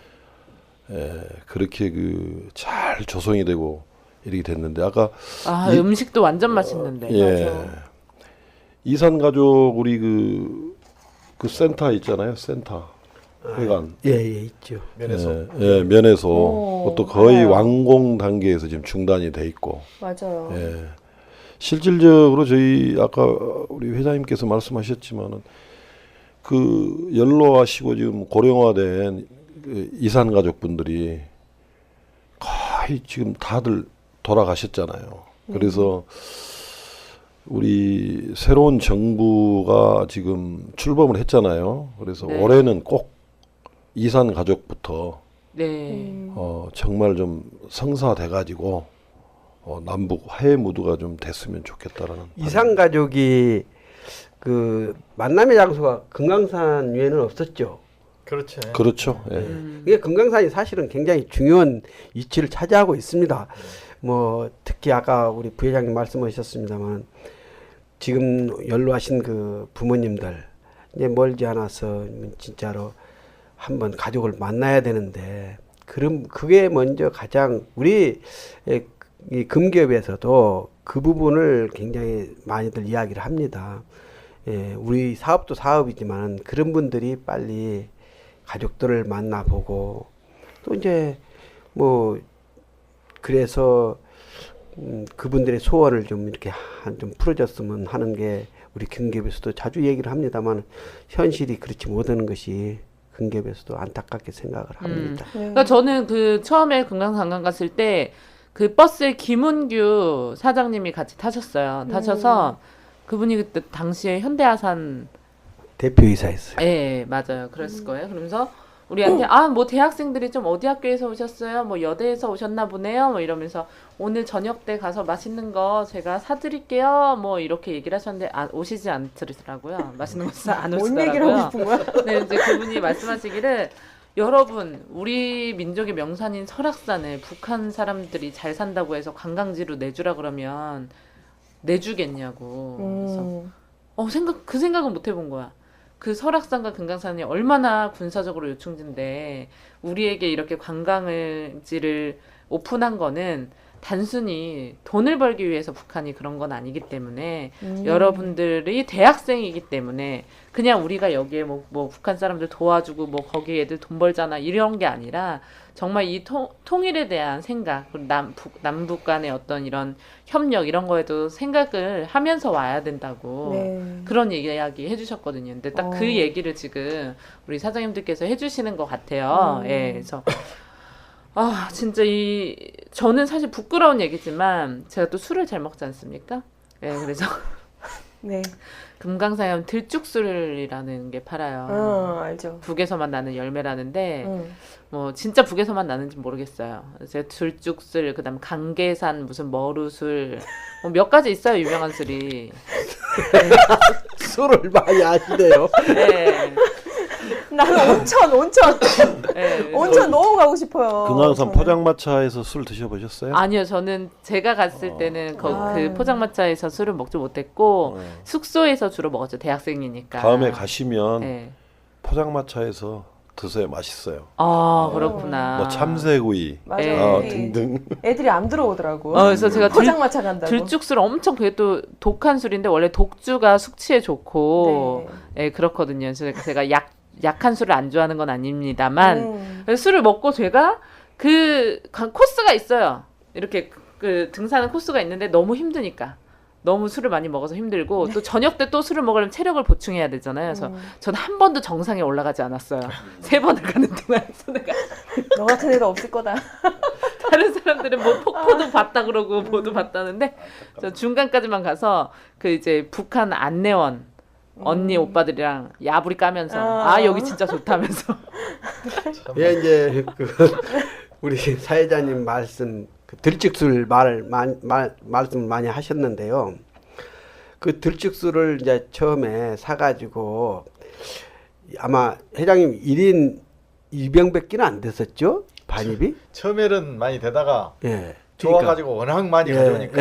그렇게 그 잘 조성이 되고 이렇게 됐는데 아까 음식도 완전 맛있는데. 이산 가족 우리 그 센터 있잖아요. 센터 회관. 있죠. 면에서. 면에서 그것도 거의 완공 단계에서 지금 중단이 돼 있고. 맞아요. 실질적으로 저희 아까 우리 회장님께서 말씀하셨지만은 그 연로하시고 지금 고령화된 그 이산 가족분들이 거의 지금 다들 돌아가셨잖아요. 그래서 우리 새로운 정부가 지금 출범을 했잖아요. 그래서 올해는 꼭 이산 가족부터 정말 좀 성사돼 가지고 남북 화해 무드가 좀 됐으면 좋겠다라는. 이산 가족이 그 만남의 장소가 금강산 위에는 없었죠. 그렇죠. 이게 금강산이 사실은 굉장히 중요한 위치를 차지하고 있습니다. 뭐 특히 아까 우리 부회장님 말씀하셨습니다만 지금 연로하신 그 부모님들 이제 멀지 않아서 진짜로 한번 가족을 만나야 되는데 그럼 그게 먼저 가장 우리 이 금기업에서도 그 부분을 굉장히 많이들 이야기를 합니다. 우리 사업도 사업이지만 그런 분들이 빨리 가족들을 만나보고 또 이제 뭐 그래서 그분들의 소원을 좀 이렇게 좀 풀어줬으면 하는 게 우리 금기업에서도 자주 얘기를 합니다만 현실이 그렇지 못하는 것이 금기업에서도 안타깝게 생각을 합니다. 그러니까 저는 그 처음에 금강산 갔을 때 그 버스에 김은규 사장님이 같이 타셨어요. 타셔서 그분이 그때 당시에 현대아산 대표이사였어요. 네, 맞아요. 그랬을 거예요. 그러면서 우리한테 뭐 대학생들이 좀 어디 학교에서 오셨어요? 뭐 여대에서 오셨나 보네요. 뭐 이러면서 오늘 저녁 때 가서 맛있는 거 제가 사드릴게요. 뭐 이렇게 얘기를 하셨는데 오시지 않더라고요. 맛있는 거 안 오시더라고요. 뭔 얘기를 하고 싶은 거야? 네, 이제 그분이 말씀하시기를 여러분 우리 민족의 명산인 설악산을 북한 사람들이 잘 산다고 해서 관광지로 내주라 그러면 내주겠냐고. 그래서 그 생각은 못 해본 거야. 그 설악산과 금강산이 얼마나 군사적으로 요충지인데 우리에게 이렇게 관광지를 오픈한 거는 단순히 돈을 벌기 위해서 북한이 그런 건 아니기 때문에 여러분들이 대학생이기 때문에 그냥 우리가 여기에 뭐 북한 사람들 도와주고 뭐 거기 애들 돈 벌잖아 이런 게 아니라 정말 이 통일에 대한 생각 남북 간의 어떤 이런 협력 이런 거에도 생각을 하면서 와야 된다고 그런 이야기 해주셨거든요. 근데 딱 그 얘기를 지금 우리 사장님들께서 해주시는 것 같아요. 그래서 진짜 저는 사실 부끄러운 얘기지만 제가 또 술을 잘 먹지 않습니까? 그래서 금강산에 하면 들쭉술이라는 게 팔아요. 알죠. 북에서만 나는 열매라는데 뭐 진짜 북에서만 나는지 모르겠어요. 제가 들쭉술, 그다음 강계산 무슨 머루술 몇 가지 있어요 유명한 술이. 술을 많이 아시네요. 나는 온천 너무 가고 싶어요. 금강산 포장마차에서 술 드셔보셨어요? 아니요, 저는 제가 갔을 때는 그 포장마차에서 술을 먹지 못했고 숙소에서 주로 먹었죠. 대학생이니까. 다음에 가시면 포장마차에서 드세요. 맛있어요. 아 그렇구나. 뭐 참새구이 맞아. 등등. 애들이 안 들어오더라고. 그래서 제가 포장마차 간다고. 들쭉술 엄청 그게 또 독한 술인데 원래 독주가 숙취에 좋고 예, 그렇거든요. 그래서 제가 약한 술을 안 좋아하는 건 아닙니다만 그래서 술을 먹고 제가 그 코스가 있어요. 이렇게 그 등산은 코스가 있는데 너무 힘드니까. 너무 술을 많이 먹어서 힘들고 또 저녁 때 또 술을 먹으려면 체력을 보충해야 되잖아요. 그래서 저는 한 번도 정상에 올라가지 않았어요. 3번을 가는 동안. 내가 너 같은 애가 없을 거다. 다른 사람들은 뭐 폭포도 봤다 그러고 뭐도 봤다는데 저 중간까지만 가서 그 이제 북한 안내원 언니 오빠들이랑 야부리 까면서 아 여기 진짜 좋다면서. 예, 이제 우리 사회자님 말씀 들쭉술 말씀을 많이 하셨는데요. 그 들쭉술을 이제 처음에 사가지고 아마 회장님 1인 2병밖에는 안 됐었죠? 반입이? 처음에는 많이 되다가 예. 좋아가지고 워낙 많이 가져오니까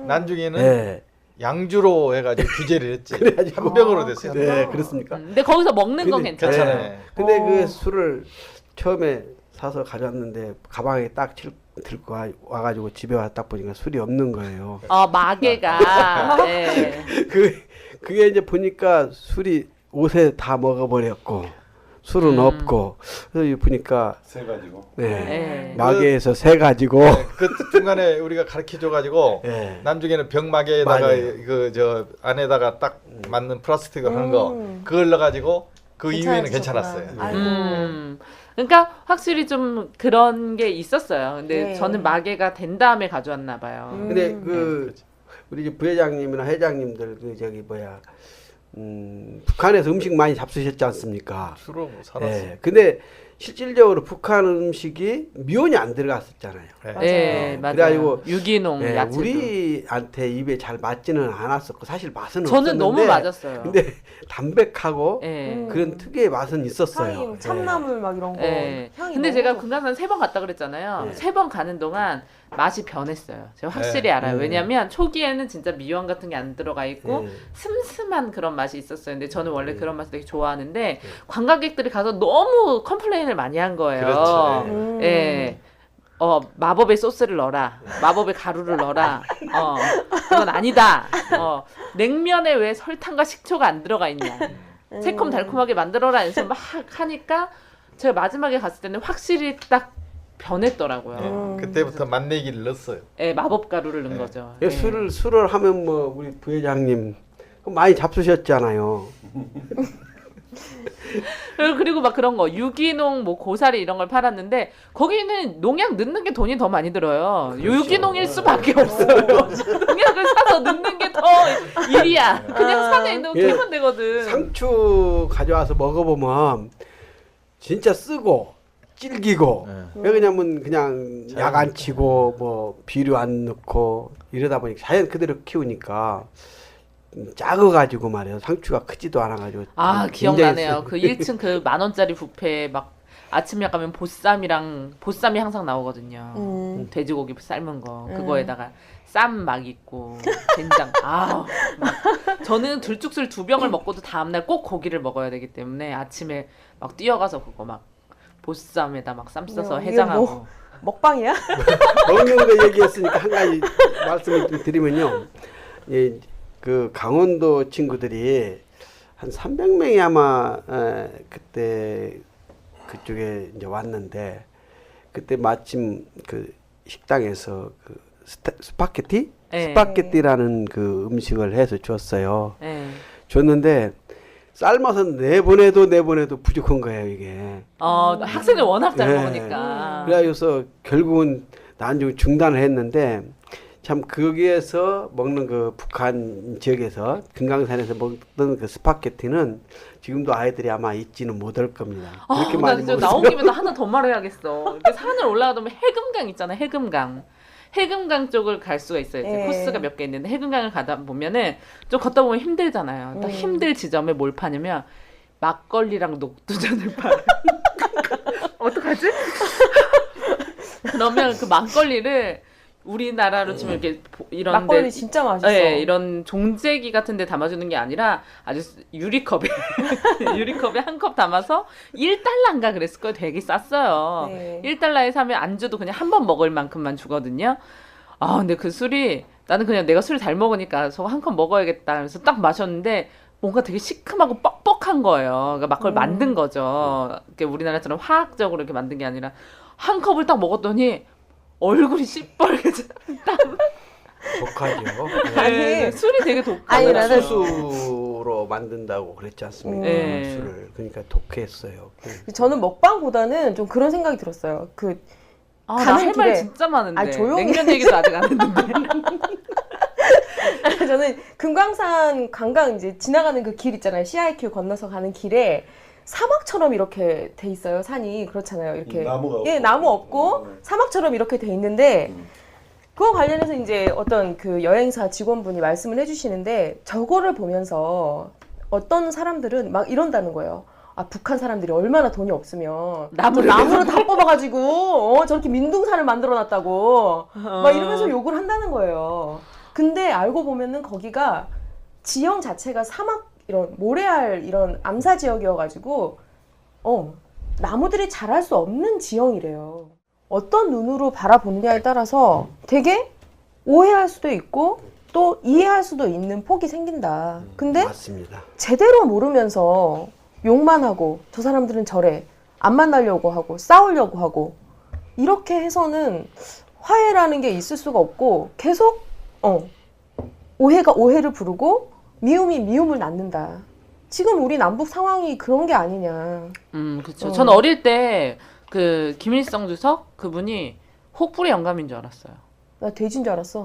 나중에는 양주로 해가지고 규제를 했지. 한 병으로 됐어요. 네, 그렇습니까? 근데 거기서 먹는 건 괜찮아요. 괜찮아요. 근데 그 술을 처음에 사서 가져왔는데 가방에 딱 들고 와가지고 집에 와서 딱 보니까 술이 없는 거예요. 마개가. 네. 그게 이제 보니까 술이 옷에 다 먹어버렸고 술은 없고 그래서 보니까 세 가지고. 네. 마개에서 세 가지고. 그 중간에 우리가 가르쳐줘가지고 나중에는 병 마개에다가 그 저 안에다가 딱 맞는 플라스틱을 하는 거 그걸 넣어가지고 그 이후에는 괜찮았어요. 그러니까 확실히 좀 그런 게 있었어요. 근데 저는 마개가 된 다음에 가져왔나 봐요. 근데 그 우리 부회장님이나 회장님들 그 저기 뭐야 북한에서 음식 많이 잡수셨지 않습니까? 주로 살았어요. 근데 실질적으로 북한 음식이 미온이 안 들어갔었잖아요. 네, 맞아요. 그래가지고 유기농 야채도. 우리한테 입에 잘 맞지는 않았었고 사실 맛은 저는 없었는데 너무 맞았어요. 근데 담백하고 네. 그런 특유의 맛은 있었어요. 향이 참나물 막 이런 거. 네. 향이 근데 너무 제가 좋- 금강산 3번 갔다 그랬잖아요. 네. 3번 가는 동안 맛이 변했어요. 제가 확실히 알아요. 왜냐면 초기에는 진짜 미원 같은 게 안 들어가 있고 슴슴한 그런 맛이 있었어요. 근데 저는 원래 그런 맛을 되게 좋아하는데 관광객들이 가서 너무 컴플레인을 많이 한 거예요. 그렇죠. 예. 마법의 소스를 넣어라. 마법의 가루를 넣어라. 그건 아니다. 냉면에 왜 설탕과 식초가 안 들어가 있냐. 새콤달콤하게 만들어라 해서 막 하니까 제가 마지막에 갔을 때는 확실히 딱 변했더라고요. 그때부터 맛내기를 넣었어요. 마법 가루를 넣은 거죠. 술을 하면 뭐 우리 부회장님 많이 잡수셨잖아요. 그리고 막 그런 거 유기농 뭐 고사리 이런 걸 팔았는데 거기는 농약 넣는 게 돈이 더 많이 들어요. 유기농일 수밖에 없어요. 농약을 사서 넣는 게 더 일이야. 그냥 산에 넣으면 되거든. 상추 가져와서 먹어보면 진짜 쓰고 질기고 왜 그러냐면 그냥 약 안 치고 뭐 비료 안 넣고 이러다 보니까 자연 그대로 키우니까 작아가지고 말이에요. 상추가 크지도 않아가지고. 기억나네요. 그 1층 그 10,000원짜리 뷔페 막 아침에 가면 보쌈이 항상 나오거든요. 돼지고기 삶은 거 그거에다가 쌈 막 있고 된장. 저는 들쭉술 2병을 먹고도 다음날 꼭 고기를 먹어야 되기 때문에 아침에 막 뛰어가서 그거 막 보쌈에다 막 쌈 싸서 이게 해장하고. 뭐 먹방이야? 먹는 거 얘기했으니까 한 가지 말씀을 좀 드리면요. 그 강원도 친구들이 한 300명이 아마 그때 그쪽에 이제 왔는데 그때 마침 그 식당에서 그 스파게티? 스파게티라는 그 음식을 해서 줬어요. 줬는데 삶아서 내보내도 부족한 거예요, 이게. 학생들 워낙 잘 먹으니까. 그래서 결국은 나중에 중단을 했는데 참 거기에서 먹는 그 북한 지역에서 금강산에서 먹던 그 스파게티는 지금도 아이들이 아마 잊지는 못할 겁니다. 그렇게 나 많이 진짜 먹었어요. 나온 김에 나 하나 더 말해야겠어. 이렇게 산을 올라가다 보면 해금강 있잖아, 해금강. 해금강 쪽을 갈 수가 있어요. 이제 코스가 몇 개 있는데 해금강을 가다 보면은 좀 걷다 보면 힘들잖아요. 딱 힘들 지점에 뭘 파냐면 막걸리랑 녹두전을 팔아요. 어떡하지? 그러면 그 막걸리를 우리나라로 치면 이렇게 이런 막걸리 진짜 맛있어. 네, 이런 종재기 같은 데 담아주는 게 아니라 아주 유리컵에 유리컵에 한 컵 담아서 1달러인가 그랬을 거예요. 되게 쌌어요. 네. 1달러에 사면 안주도 그냥 한 번 먹을 만큼만 주거든요. 아, 근데 그 술이 나는 그냥 내가 술을 잘 먹으니까 저거 한 컵 먹어야겠다. 그래서 딱 마셨는데 뭔가 되게 시큼하고 뻑뻑한 거예요. 그러니까 막걸리 만든 거죠. 그러니까 우리나라처럼 화학적으로 이렇게 만든 게 아니라 한 컵을 딱 먹었더니 얼굴이 시뻘개져. 독하죠. 네, 술이 되게 독하죠. 아니, 나는 수로 만든다고 그랬지 않습니까? 네. 술을. 그러니까 독했어요. 저는 먹방보다는 좀 그런 생각이 들었어요. 아, 가는 나 할 말 길에- 진짜 많은데. 아, 조용히 냉면 얘기도 아직 안 했는데. 저는 금강산 관광 이제 지나가는 그 길 있잖아요. CIQ 건너서 가는 길에 사막처럼 이렇게 돼 있어요. 산이 그렇잖아요. 이렇게 나무가 예, 없고. 나무 없고 사막처럼 이렇게 돼 있는데 그거 관련해서 이제 어떤 그 여행사 직원분이 말씀을 해주시는데 저거를 보면서 어떤 사람들은 막 이런다는 거예요. 아, 북한 사람들이 얼마나 돈이 없으면 나무를 나무를 다 뽑아가지고 저렇게 민둥산을 만들어놨다고 막 이러면서 욕을 한다는 거예요. 근데 알고 보면은 거기가 지형 자체가 사막 이런 모래알 이런 암사 지역이어가지고 나무들이 자랄 수 없는 지형이래요. 어떤 눈으로 바라보느냐에 따라서 되게 오해할 수도 있고 또 이해할 수도 있는 폭이 생긴다. 근데 맞습니다. 제대로 모르면서 욕만 하고 저 사람들은 저래 안 만나려고 하고 싸우려고 하고 이렇게 해서는 화해라는 게 있을 수가 없고 계속 오해가 오해를 부르고 미움이 미움을 낳는다. 지금 우리 남북 상황이 그런 게 아니냐. 그렇죠. 전 어릴 때 그 김일성 주석 그분이 혹부리 영감인 줄 알았어요. 나 돼지인 줄 알았어.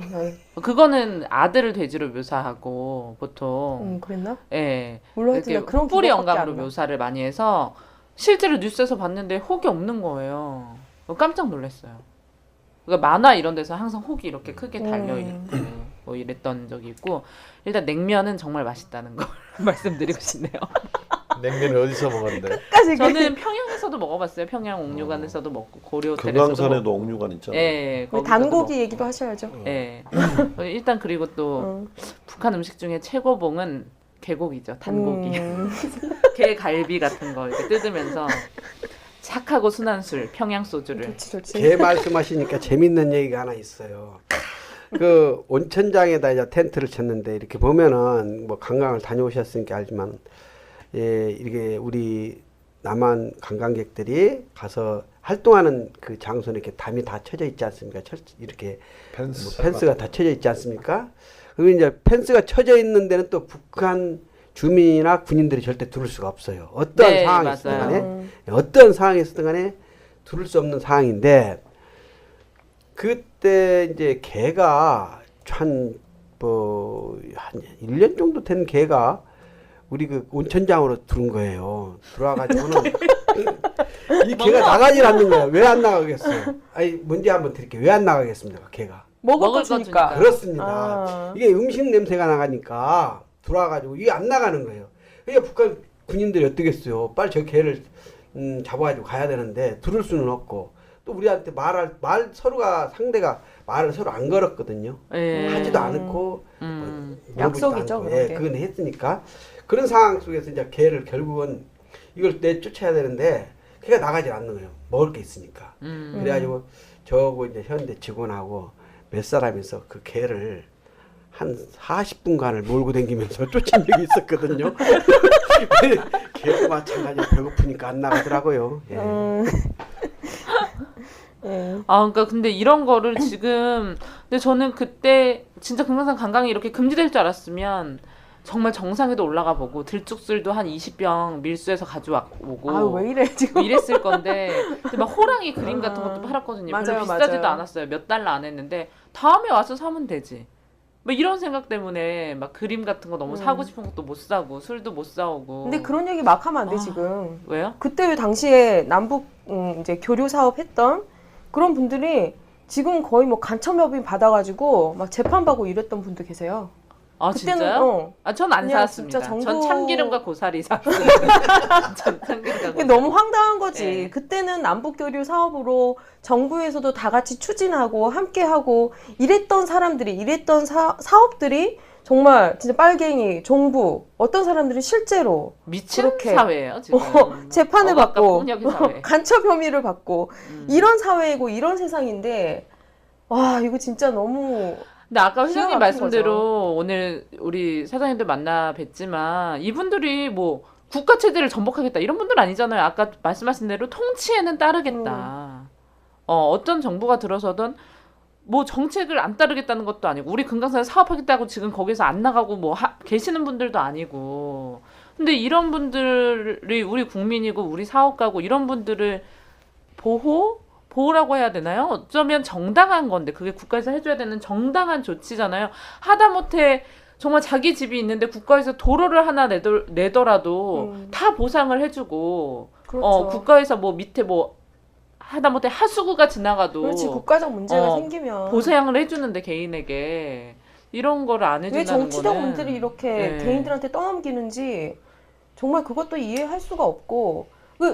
그거는 아들을 돼지로 묘사하고 보통 그랬나? 예. 물론 하여튼 이렇게 그런 혹부리 기억밖에 영감으로 안 나. 묘사를 많이 해서 실제로 뉴스에서 봤는데 혹이 없는 거예요. 깜짝 놀랐어요. 그러니까 만화 이런 데서 항상 혹이 이렇게 크게 달려 있고 뭐 이랬던 적이 있고 일단 냉면은 정말 맛있다는 걸 말씀드리고 싶네요. 냉면을 어디서 먹었는데? 저는 평양에서도 먹어봤어요. 평양 옥류관에서도 먹고 고려 호텔에서도 금강산에도 옥류관 있잖아요. 예, 우리 단고기 얘기도 하셔야죠. 예. 일단 그리고 또 북한 음식 중에 최고봉은 개고기죠. 단고기. 게갈비 같은 거 이렇게 뜯으면서 착하고 순한 술, 평양 소주를. 좋지. 개 말씀하시니까 재밌는 얘기가 하나 있어요. 그 온천장에다 이제 텐트를 쳤는데 이렇게 보면은 뭐 관광을 다녀오셨으니까 알지만 예, 이렇게 우리 남한 관광객들이 가서 활동하는 그 장소는 이렇게 담이 다 쳐져 있지 않습니까? 이렇게 펜스가 다 쳐져 있지 않습니까? 그리고 이제 펜스가 쳐져 있는 데는 또 북한 주민이나 군인들이 절대 들을 수가 없어요. 어떤 네, 상황이 맞아요. 있든 간에 어떤 상황이 있든 간에 들을 수 없는 상황인데 그때 이제 개가 한 1년 정도 된 개가 우리 그 온천장으로 들어온 거예요. 들어와가지고는 이 개가 나가질 않는 거예요. 왜 안 나가겠어요? 아니 문제 한번 드릴게요. 왜 안 나가겠습니까? 개가 먹을 거 주니까. 그렇습니다. 이게 음식 냄새가 나가니까 들어와가지고 이게 안 나가는 거예요. 그러니까 북한 군인들이 어떻게 했어요? 빨리 저 개를 잡아가지고 가야 되는데 들을 수는 없고 또 우리한테 말 서로가 상대가 말을 서로 안 걸었거든요. 하지도 않고 약속이죠. 그런 게. 그건 했으니까 그런 상황 속에서 이제 개를 결국은 이걸 내쫓아야 되는데 개가 나가질 않는 거예요. 먹을 게 있으니까. 그래가지고 저하고 이제 현대 직원하고 몇 사람이서 그 개를 한 40분간을 몰고 다니면서 쫓은 적이 있었거든요. 개도 마찬가지로 배고프니까 안 나가더라고요. 예. 아, 그러니까 근데 이런 거를 지금 근데 저는 그때 진짜 금강산 관광이 이렇게 금지될 줄 알았으면 정말 정상에도 올라가 보고 들쭉술도 한 20병 밀수해서 가져오고 아, 왜 이래 지금? 뭐 이랬을 건데 근데 막 호랑이 그림 같은 것도 팔았거든요. 별로 맞아요, 비싸지도 맞아요. 않았어요. 몇 달러 안 했는데 다음에 와서 사면 되지. 뭐 이런 생각 때문에 막 그림 같은 거 너무 사고 싶은 것도 못 사고 술도 못 사오고. 근데 그런 얘기 막 하면 안 돼 지금. 왜요? 그때 왜 당시에 남북 이제 교류 사업 했던 그런 분들이 지금 거의 뭐 간첩협의 받아가지고 막 재판받고 이랬던 분도 계세요. 아 그때는 진짜요? 전 안 그냥 샀습니다. 진짜 전 참기름과 고사리 샀어요. 전 참기름과 이게 고사리. 너무 황당한 거지. 네. 그때는 남북교류 사업으로 정부에서도 다 같이 추진하고 함께하고 이랬던 사람들이 이랬던 사업들이 정말 진짜 빨갱이, 종부 어떤 사람들이 실제로 미친 그렇게 사회예요 지금. 재판을 억압과 받고 폭력의 사회. 간첩 혐의를 받고 이런 사회이고 이런 세상인데 와 이거 진짜 너무 근데 아까 기가 회장님 막힌 말씀대로 거죠. 오늘 우리 사장님들 만나 뵀지만 이분들이 뭐 국가 체제를 전복하겠다 이런 분들 아니잖아요. 아까 말씀하신 대로 통치에는 따르겠다. 어떤 정부가 들어서든 뭐 정책을 안 따르겠다는 것도 아니고 우리 금강산에 사업하겠다고 지금 거기서 안 나가고 뭐 계시는 분들도 아니고 근데 이런 분들이 우리 국민이고 우리 사업가고 이런 분들을 보호라고 해야 되나요? 어쩌면 정당한 건데 그게 국가에서 해줘야 되는 정당한 조치잖아요. 하다못해 정말 자기 집이 있는데 국가에서 도로를 하나 내더라도 다 보상을 해주고 그렇죠. 국가에서 뭐 밑에 뭐 하다못해 하수구가 지나가도 그렇지 국가적 문제가 생기면 보상을 해주는데 개인에게 이런 거를 안 해준다는 왜 정치적 거는 문제를 이렇게 네. 개인들한테 떠넘기는지 정말 그것도 이해할 수가 없고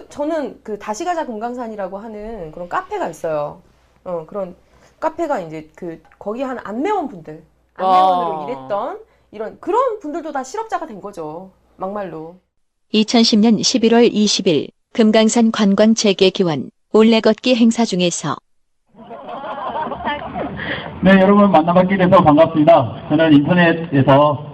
저는 그 다시 가자 금강산이라고 하는 그런 카페가 있어요. 그런 카페가 이제 거기 한 안내원분들 안내원으로 일했던 이런 그런 분들도 다 실업자가 된 거죠. 막말로. 2010년 11월 20일 금강산 관광 재개 기원 올레 걷기 행사 중에서 네, 여러분 만나뵙게 돼서 반갑습니다. 저는 인터넷에서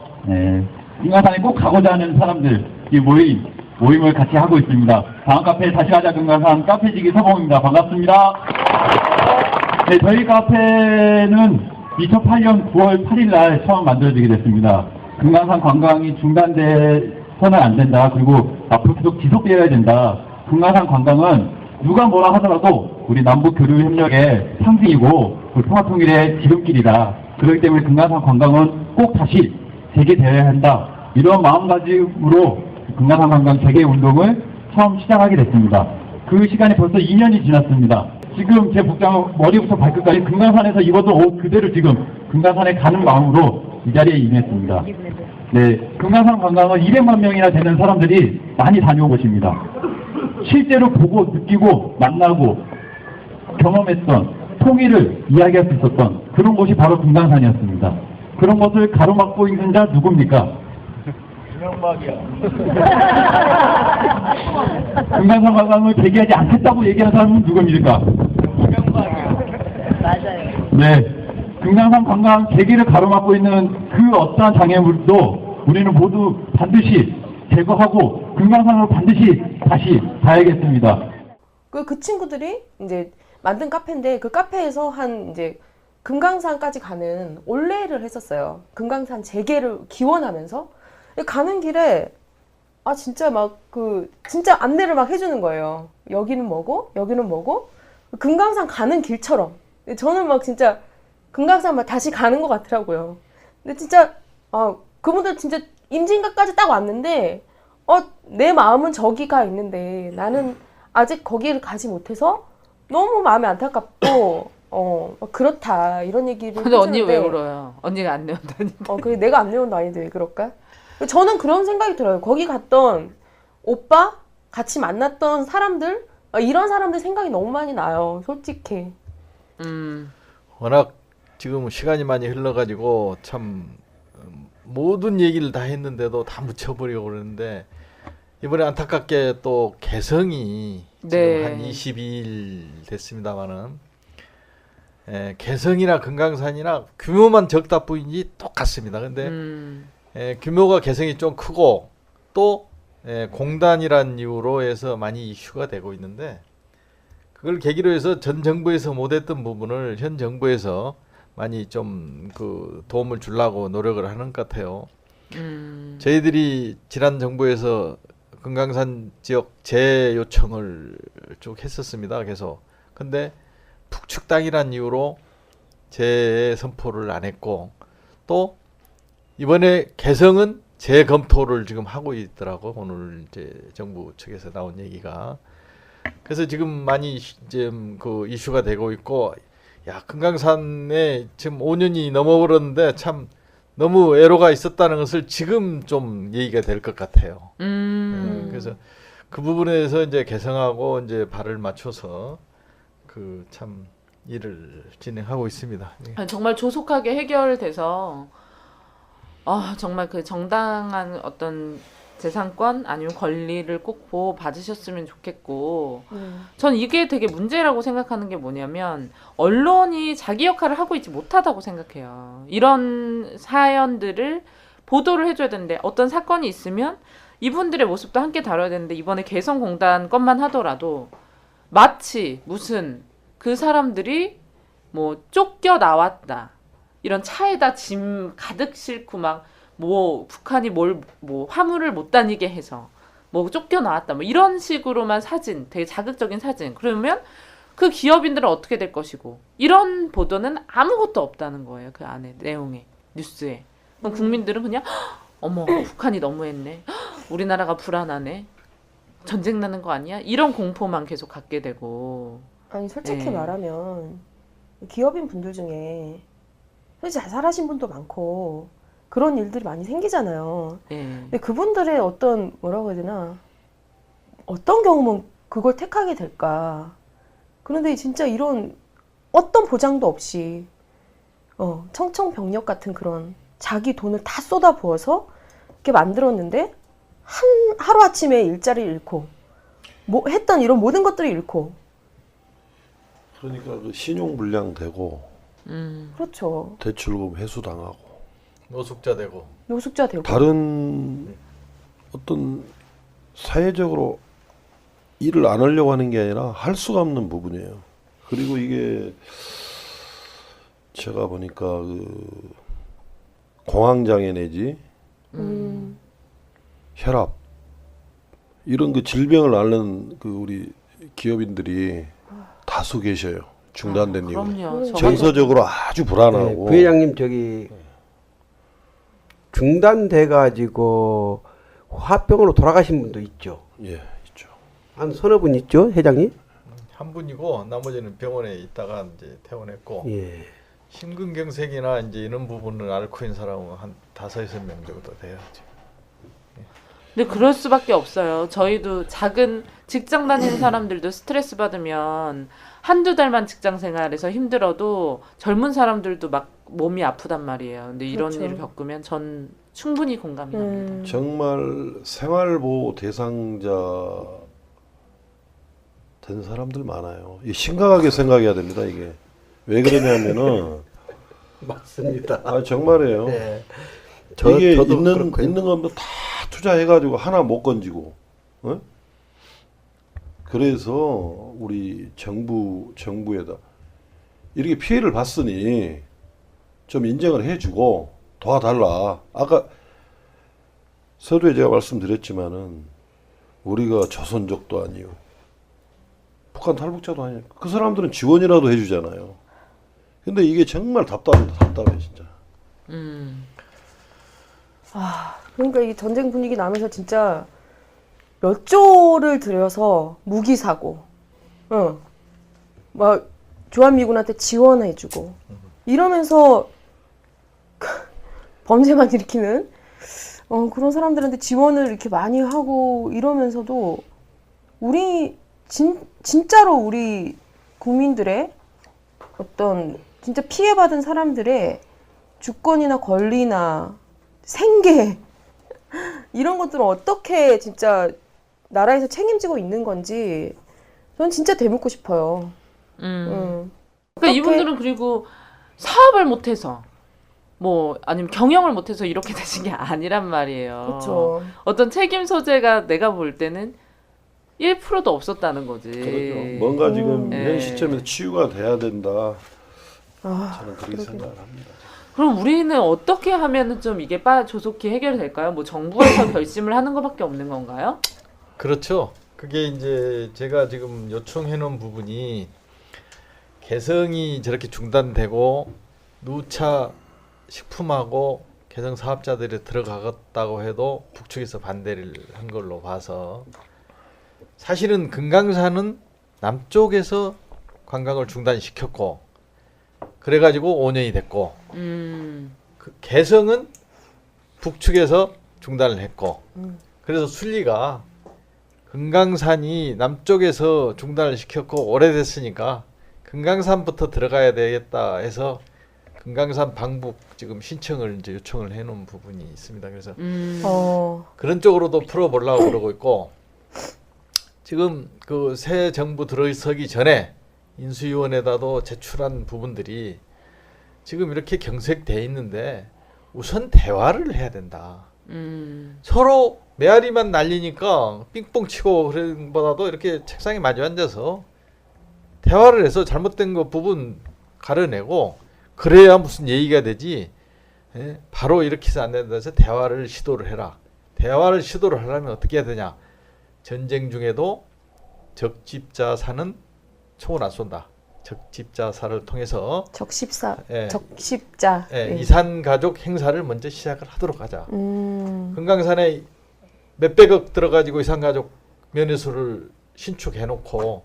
금강산에 꼭 가고자 하는 사람들 이 모임을 같이 하고 있습니다. 다음 카페 다시 가자 금강산 카페지기 서봉입니다. 반갑습니다. 네, 저희 카페는 2008년 9월 8일 날 처음 만들어지게 됐습니다. 금강산 관광이 중단돼서는 안 된다. 그리고 앞으로 계속 지속되어야 된다. 금강산 관광은 누가 뭐라 하더라도 우리 남북 교류 협력의 상징이고 평화통일의 지름길이다. 그렇기 때문에 금강산 관광은 꼭 다시 재개되어야 한다. 이런 마음가짐으로 금강산 관광 재개 운동을 처음 시작하게 됐습니다. 그 시간이 벌써 2년이 지났습니다. 지금 제 복장 머리부터 발끝까지 금강산에서 입었던 옷 그대로 지금 금강산에 가는 마음으로 이 자리에 임했습니다. 네, 금강산 관광은 200만 명이나 되는 사람들이 많이 다녀온 곳입니다. 실제로 보고 느끼고 만나고 경험했던 통일을 이야기할 수 있었던 그런 곳이 바로 금강산이었습니다. 그런 것을 가로막고 있는 자 누굽니까? 금강산 관광을 재개하지 않겠다고 얘기하는 사람은 누굽니까? 맞아요. 네, 금강산 관광 재개를 가로막고 있는 그 어떠한 장애물도 우리는 모두 반드시 제거하고 금강산으로 반드시 다시 가야겠습니다. 그 친구들이 이제 만든 카페인데 그 카페에서 이제 금강산까지 가는 올레를 했었어요. 금강산 재개를 기원하면서 가는 길에 진짜 진짜 안내를 막 해주는 거예요. 여기는 뭐고 여기는 뭐고 금강산 가는 길처럼. 저는 막 진짜 금강산 막 다시 가는 것 같더라고요. 근데 진짜 그분들 진짜 임진각까지 딱 왔는데 내 마음은 저기가 있는데 나는 아직 거기를 가지 못해서 너무 마음이 안타깝고 그렇다 이런 얘기를 근데 언니 해주는데 왜 울어요? 언니가 안 내온다니. 그게 내가 안 내온 나이인데 왜 그럴까? 저는 그런 생각이 들어요. 거기 갔던 오빠 같이 만났던 사람들 이런 사람들 생각이 너무 많이 나요. 솔직히. 워낙 지금 시간이 많이 흘러가지고 참 모든 얘기를 다 했는데도 다 묻혀버리고 그러는데 이번에 안타깝게 또 개성이 지금 한 22일 됐습니다만은 개성이나 금강산이나 규모만 적다 뿐이지 똑같습니다. 근데 규모가 개성이 좀 크고 또 공단이란 이유로 해서 많이 이슈가 되고 있는데 그걸 계기로 해서 전 정부에서 못했던 부분을 현 정부에서 많이 좀 도움을 주려고 노력을 하는 것 같아요. 저희들이 지난 정부에서 금강산 지역 재요청을 쭉 했었습니다. 계속. 근데 북측 땅이란 이유로 재선포를 안 했고 또 이번에 개성은 재검토를 지금 하고 있더라고. 오늘 이제 정부 측에서 나온 얘기가. 그래서 지금 많이 지금 이슈가 되고 있고 금강산에 지금 5년이 넘어버렸는데 참 너무 애로가 있었다는 것을 지금 좀 얘기가 될 것 같아요. 그래서 그 부분에서 이제 개성하고 이제 발을 맞춰서 그 참 일을 진행하고 있습니다. 예. 아니, 정말 조속하게 해결돼서 정말 그 정당한 어떤 재산권 아니면 권리를 꼭 보호 받으셨으면 좋겠고 전 이게 되게 문제라고 생각하는 게 뭐냐면 언론이 자기 역할을 하고 있지 못하다고 생각해요. 이런 사연들을 보도를 해줘야 되는데 어떤 사건이 있으면 이분들의 모습도 함께 다뤄야 되는데 이번에 개성공단 것만 하더라도 마치 무슨 그 사람들이 뭐 쫓겨 나왔다 이런 차에다 짐 가득 싣고 막 뭐 북한이 뭐 화물을 못 다니게 해서 뭐 쫓겨 나왔다 뭐 이런 식으로만 사진 되게 자극적인 사진 그러면 그 기업인들은 어떻게 될 것이고 이런 보도는 아무것도 없다는 거예요. 그 안에 내용에 뉴스에 그럼 국민들은 그냥 어머 북한이 너무했네 우리나라가 불안하네 전쟁 나는 거 아니야 이런 공포만 계속 갖게 되고 아니 솔직히 네. 말하면 기업인 분들 중에 잘 살아신 분도 많고 그런 일들이 많이 생기잖아요. 근데 그분들의 어떤 뭐라고 해야 되나 어떤 경우면 그걸 택하게 될까. 그런데 진짜 이런 어떤 보장도 없이 청천벽력 같은 그런 자기 돈을 다 쏟아부어서 이렇게 만들었는데 하루아침에 일자리를 잃고 뭐 했던 이런 모든 것들을 잃고 그러니까 그 신용불량 되고 그렇죠. 대출금 회수당하고 노숙자 되고 다른 어떤 사회적으로 일을 안 하려고 하는 게 아니라 할 수가 없는 부분이에요. 그리고 이게 제가 보니까 그 공황장애 내지 혈압 이런 그 질병을 앓는 그 우리 기업인들이 다수 계셔요. 중단된 이후에 정서적으로 아주 불안하고. 부회장님 저기 중단돼 가지고 화병으로 돌아가신 분도 있죠. 예, 있죠. 한 서너 분 있죠, 회장님? 한 분이고 나머지는 병원에 있다가 이제 퇴원했고 예. 심근경색이나 이제 이런 부분을 앓고 있는 사람은 한 5-6명 정도 돼요. 근데 그럴 수밖에 없어요. 저희도 작은 직장 다니는 사람들도 스트레스 받으면 한두 달만 직장 생활에서 힘들어도 젊은 사람들도 막 몸이 아프단 말이에요. 근데 이런 그렇죠. 일을 겪으면 전 충분히 공감이 갑니다. 정말 생활보호 대상자 된 사람들 많아요. 이 심각하게 생각해야 됩니다. 이게 왜 그러냐면은 맞습니다. 아 정말이에요. 네. 이게 저도 있는 건 다 투자해가지고 하나 못 건지고, 그래서 우리 정부에다 이렇게 피해를 봤으니 좀 인정을 해주고 도와달라. 아까 서두에 제가 말씀드렸지만은 우리가 조선족도 아니고 북한 탈북자도 아니고 그 사람들은 지원이라도 해주잖아요. 근데 이게 정말 답답해 진짜. 그러니까 이 전쟁 분위기 나면서 진짜 몇 조를 들여서 무기 사고, 막 주한미군한테 지원해주고 이러면서 범죄만 일으키는 그런 사람들한테 지원을 이렇게 많이 하고 이러면서도 우리 진짜로 우리 국민들의 어떤 진짜 피해받은 사람들의 주권이나 권리나 생계 이런 것들은 어떻게 진짜 나라에서 책임지고 있는 건지 저는 진짜 되묻고 싶어요. 그러니까 이분들은 그리고 사업을 못해서 뭐 아니면 경영을 못해서 이렇게 되신 게 아니란 말이에요. 그렇죠. 어떤 책임 소재가 내가 볼 때는 1%도 없었다는 거지. 그렇죠. 뭔가 지금 현 시점에서 치유가 돼야 된다. 아, 저는 그렇게 생각을 합니다. 그럼 우리는 어떻게 하면 좀 이게 조속히 해결될까요? 뭐 정부에서 결심을 하는 것밖에 없는 건가요? 그렇죠. 그게 이제 제가 지금 요청해 놓은 부분이 개성이 저렇게 중단되고 누차 식품하고 개성 사업자들이 들어가겠다고 해도 북측에서 반대를 한 걸로 봐서 사실은 금강산은 남쪽에서 관광을 중단시켰고 그래가지고 5년이 됐고 그 개성은 북측에서 중단을 했고 그래서 순리가 금강산이 남쪽에서 중단을 시켰고 오래됐으니까 금강산부터 들어가야 되겠다 해서 금강산 방북 지금 신청을 이제 요청을 해놓은 부분이 있습니다. 그래서 그런 쪽으로도 풀어보려고 그러고 있고 지금 그 새 정부 들어서기 전에 인수위원회에다도 제출한 부분들이 지금 이렇게 경색돼 있는데 우선 대화를 해야 된다. 서로 메아리만 날리니까 삥뽕 치고 그런 것보다도 이렇게 책상에 마주 앉아서 대화를 해서 잘못된 거 부분 가려내고 그래야 무슨 예의가 되지. 예? 바로 이렇게 해서 안 된다 해서 대화를 시도를 해라. 대화를 시도를 하려면 어떻게 해야 되냐. 전쟁 중에도 적집자사는 총을 안 쏜다. 적집자사를 통해서 적십자. 이산가족 행사를 먼저 시작을 하도록 하자. 금강산에 몇백억 들어가지고 이산가족 면회소를 신축해놓고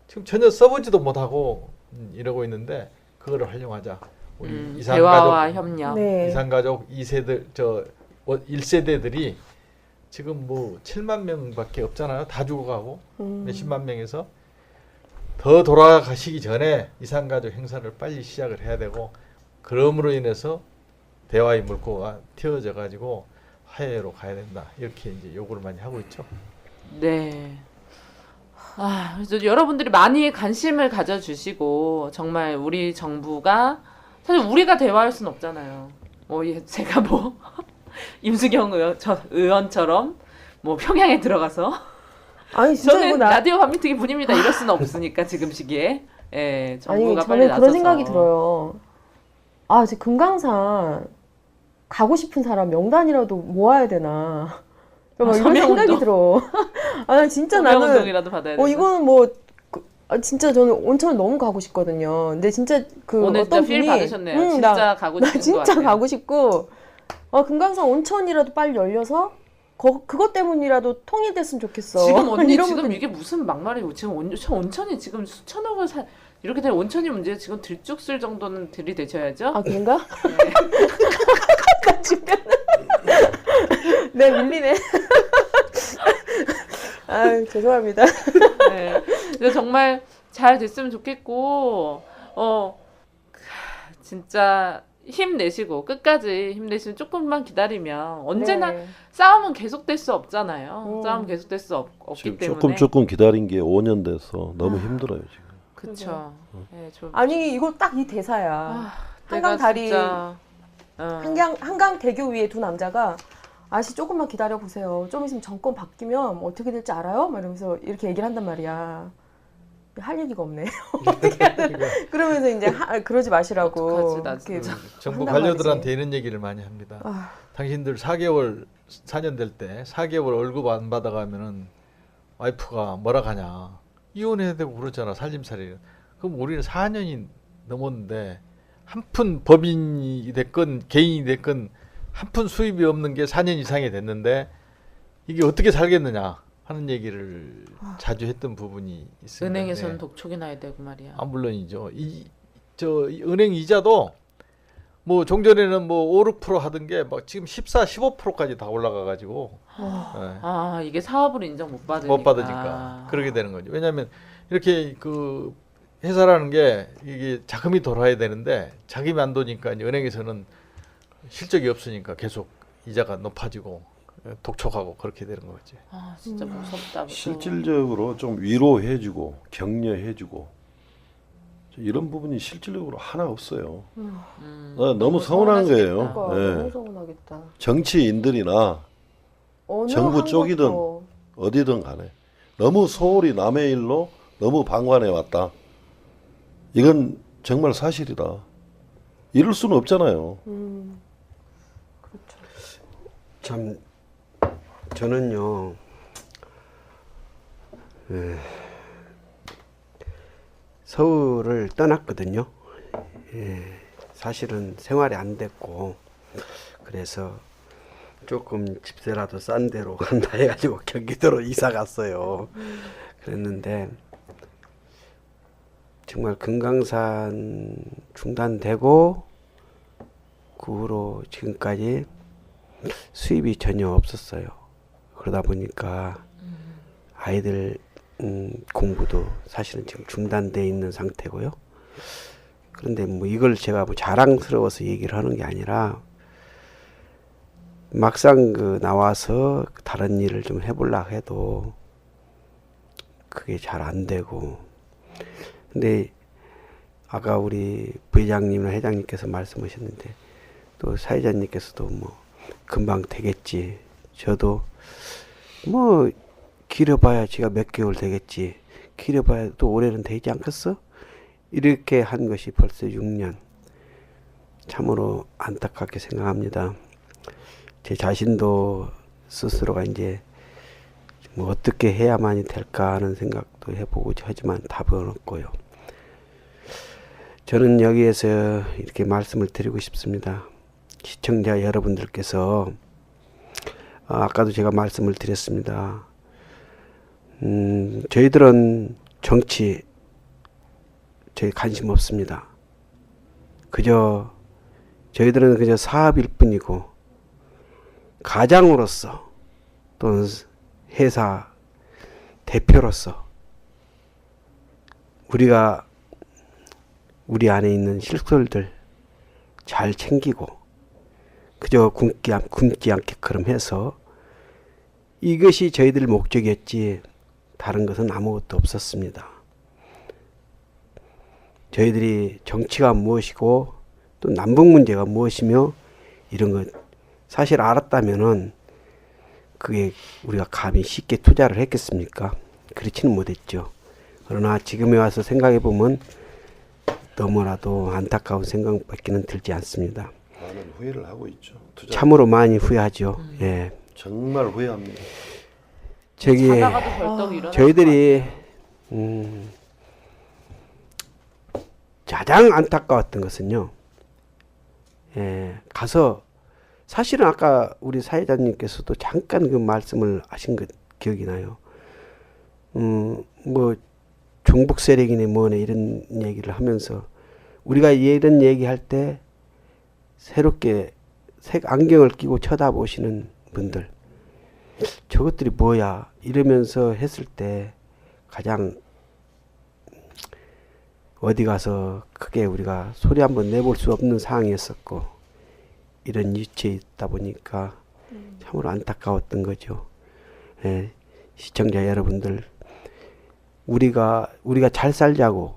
지금 전혀 써보지도 못하고 이러고 있는데 그거를 활용하자. 우리 대화와 협력. 네. 이산가족 2세대 1세대들이 지금 뭐 7만 명밖에 없잖아요. 다 죽어가고 몇십만 명에서 더 돌아가시기 전에 이산가족 행사를 빨리 시작을 해야 되고 그럼으로 인해서 대화의 물꼬가 튀어져 가지고 화해로 가야 된다. 이렇게 이제 요구를 많이 하고 있죠. 네. 그래서 여러분들이 많이 관심을 가져주시고 정말 우리 정부가 사실 우리가 대화할 수는 없잖아요. 제가 임수경 의원처럼 평양에 들어가서 아니 진짜 저는 라디오 밤미특위 분입니다. 이럴 수는 없으니까 지금 시기에 정부가 빨리 저는 나서서. 그런 생각이 들어요. 이제 금강산 가고 싶은 사람 명단이라도 모아야 되나. 이런 생각이 들어. 진짜 나는 운동이라도 받아야 돼. 이거는 진짜 저는 온천 너무 가고 싶거든요. 근데 진짜 오늘 어떤 진짜 필 분이 받으셨네요. 진짜 가고 싶은 나 진짜 가고 싶고 금강산 온천이라도 빨리 열려서 그것 때문이라도 통일됐으면 좋겠어. 지금 언니 지금 이게 무슨 막말이고 지금 온천이 지금 수천억을 이렇게 된 온천이 문제 지금 들쭉 쓸 정도는 들이대셔야죠. 그런가? 나 지금 네 밀리네. 죄송합니다. 네. 근데 정말 잘 됐으면 좋겠고 진짜 힘내시고 끝까지 힘내시면 조금만 기다리면 언제나 싸움은 계속될 수 없잖아요. 싸움은 계속될 수 없기 때문에 조금 기다린 게 5년 돼서 너무 힘들어요 지금. 그렇죠. 이거 딱 이 대사야. 한강 다리 한강 대교 위에 두 남자가 아저씨 조금만 기다려 보세요. 좀 있으면 정권 바뀌면 어떻게 될지 알아요? 막 이러면서 이렇게 얘기를 한단 말이야. 할 얘기가 없네. 어떻게 해야 되나? 그러면서 이제 그러지 마시라고. 정부 관료들한테 이런 얘기를 많이 합니다. 당신들 4년 될 때 4개월 월급 안 받아가면은 와이프가 뭐라 하냐. 이혼해야 되고 그러잖아. 살림살이. 그럼 우리는 4년이 넘었는데 한 푼 법인이 됐건 개인이 됐건 한 푼 수입이 없는 게 4년 이상이 됐는데 이게 어떻게 살겠느냐 하는 얘기를 자주 했던 부분이 있습니다. 은행에서는 독촉이 나야 되고 말이야. 물론이죠. 은행 이자도 종전에는 5, 6% 하던 게 지금 14, 15%까지 다 올라가 가지고 이게 사업으로 인정 못 받으니까 그렇게 되는 거죠. 왜냐하면 이렇게 회사라는 게 이게 자금이 돌아야 되는데 자금이 안 도니까 이제 은행에서는 실적이 없으니까 계속 이자가 높아지고 독촉하고 그렇게 되는 거지. 진짜 무섭다. 실질적으로 좀 위로해주고 격려해주고 이런 부분이 실질적으로 하나 없어요. 너무 서운한 거예요. 너무 서운하겠다. 정치인들이나 정부 쪽이든 어디든 간에 너무 소홀히 남의 일로 너무 방관해 왔다. 이건 정말 사실이다. 이럴 수는 없잖아요. 그렇죠. 참 저는요. 서울을 떠났거든요. 사실은 생활이 안 됐고 그래서 조금 집세라도 싼 데로 간다 해가지고 경기도로 이사 갔어요. 그랬는데 정말 금강산 중단되고 그 후로 지금까지 수입이 전혀 없었어요. 그러다 보니까 아이들 공부도 사실은 지금 중단돼 있는 상태고요. 그런데 뭐 이걸 제가 뭐 자랑스러워서 얘기를 하는 게 아니라 막상 그 나와서 다른 일을 좀 해보려고 해도 그게 잘 안 되고. 근데 아까 우리 부회장님이나 회장님께서 말씀하셨는데 또 사회자님께서도 뭐 금방 되겠지. 저도 뭐 길어봐야 지가 몇 개월 되겠지. 길어봐야 또 올해는 되지 않겠어? 이렇게 한 것이 벌써 6년. 참으로 안타깝게 생각합니다. 제 자신도 스스로가 이제 뭐 어떻게 해야만이 될까 하는 생각도 해보고 하지만 답은 없고요. 저는 여기에서 이렇게 말씀을 드리고 싶습니다. 시청자 여러분들께서 아까도 제가 말씀을 드렸습니다. 저희들은 정치 저희 관심 없습니다. 저희들은 그저 사업일 뿐이고 가장으로서 또는 회사 대표로서 우리가 우리 안에 있는 실솔들 잘 챙기고 그저 굶지 않게끔 해서 이것이 저희들 목적이었지 다른 것은 아무것도 없었습니다. 저희들이 정치가 무엇이고 또 남북 문제가 무엇이며 이런 것 사실 알았다면은 그게 우리가 감히 쉽게 투자를 했겠습니까? 그렇지는 못했죠. 그러나 지금에 와서 생각해 보면 너무나도 안타까운 생각밖에는 들지 않습니다. 많은 후회를 하고 있죠. 참으로 많이 후회하죠. 예. 정말 후회합니다. 자다가도 벌떡 일어날 저희들이 가장 안타까웠던 것은요. 가서 사실은 아까 우리 사회자님께서도 잠깐 그 말씀을 하신 것 기억이 나요. 뭐 종북 세력이네 뭐네 이런 얘기를 하면서 우리가 이런 얘기할 때 새롭게 색 안경을 끼고 쳐다보시는 분들 저것들이 뭐야 이러면서 했을 때 가장 어디 가서 크게 우리가 소리 한번 내볼 수 없는 상황이었었고 이런 위치에 있다 보니까 참으로 안타까웠던 거죠. 예, 시청자 여러분들 우리가 잘 살자고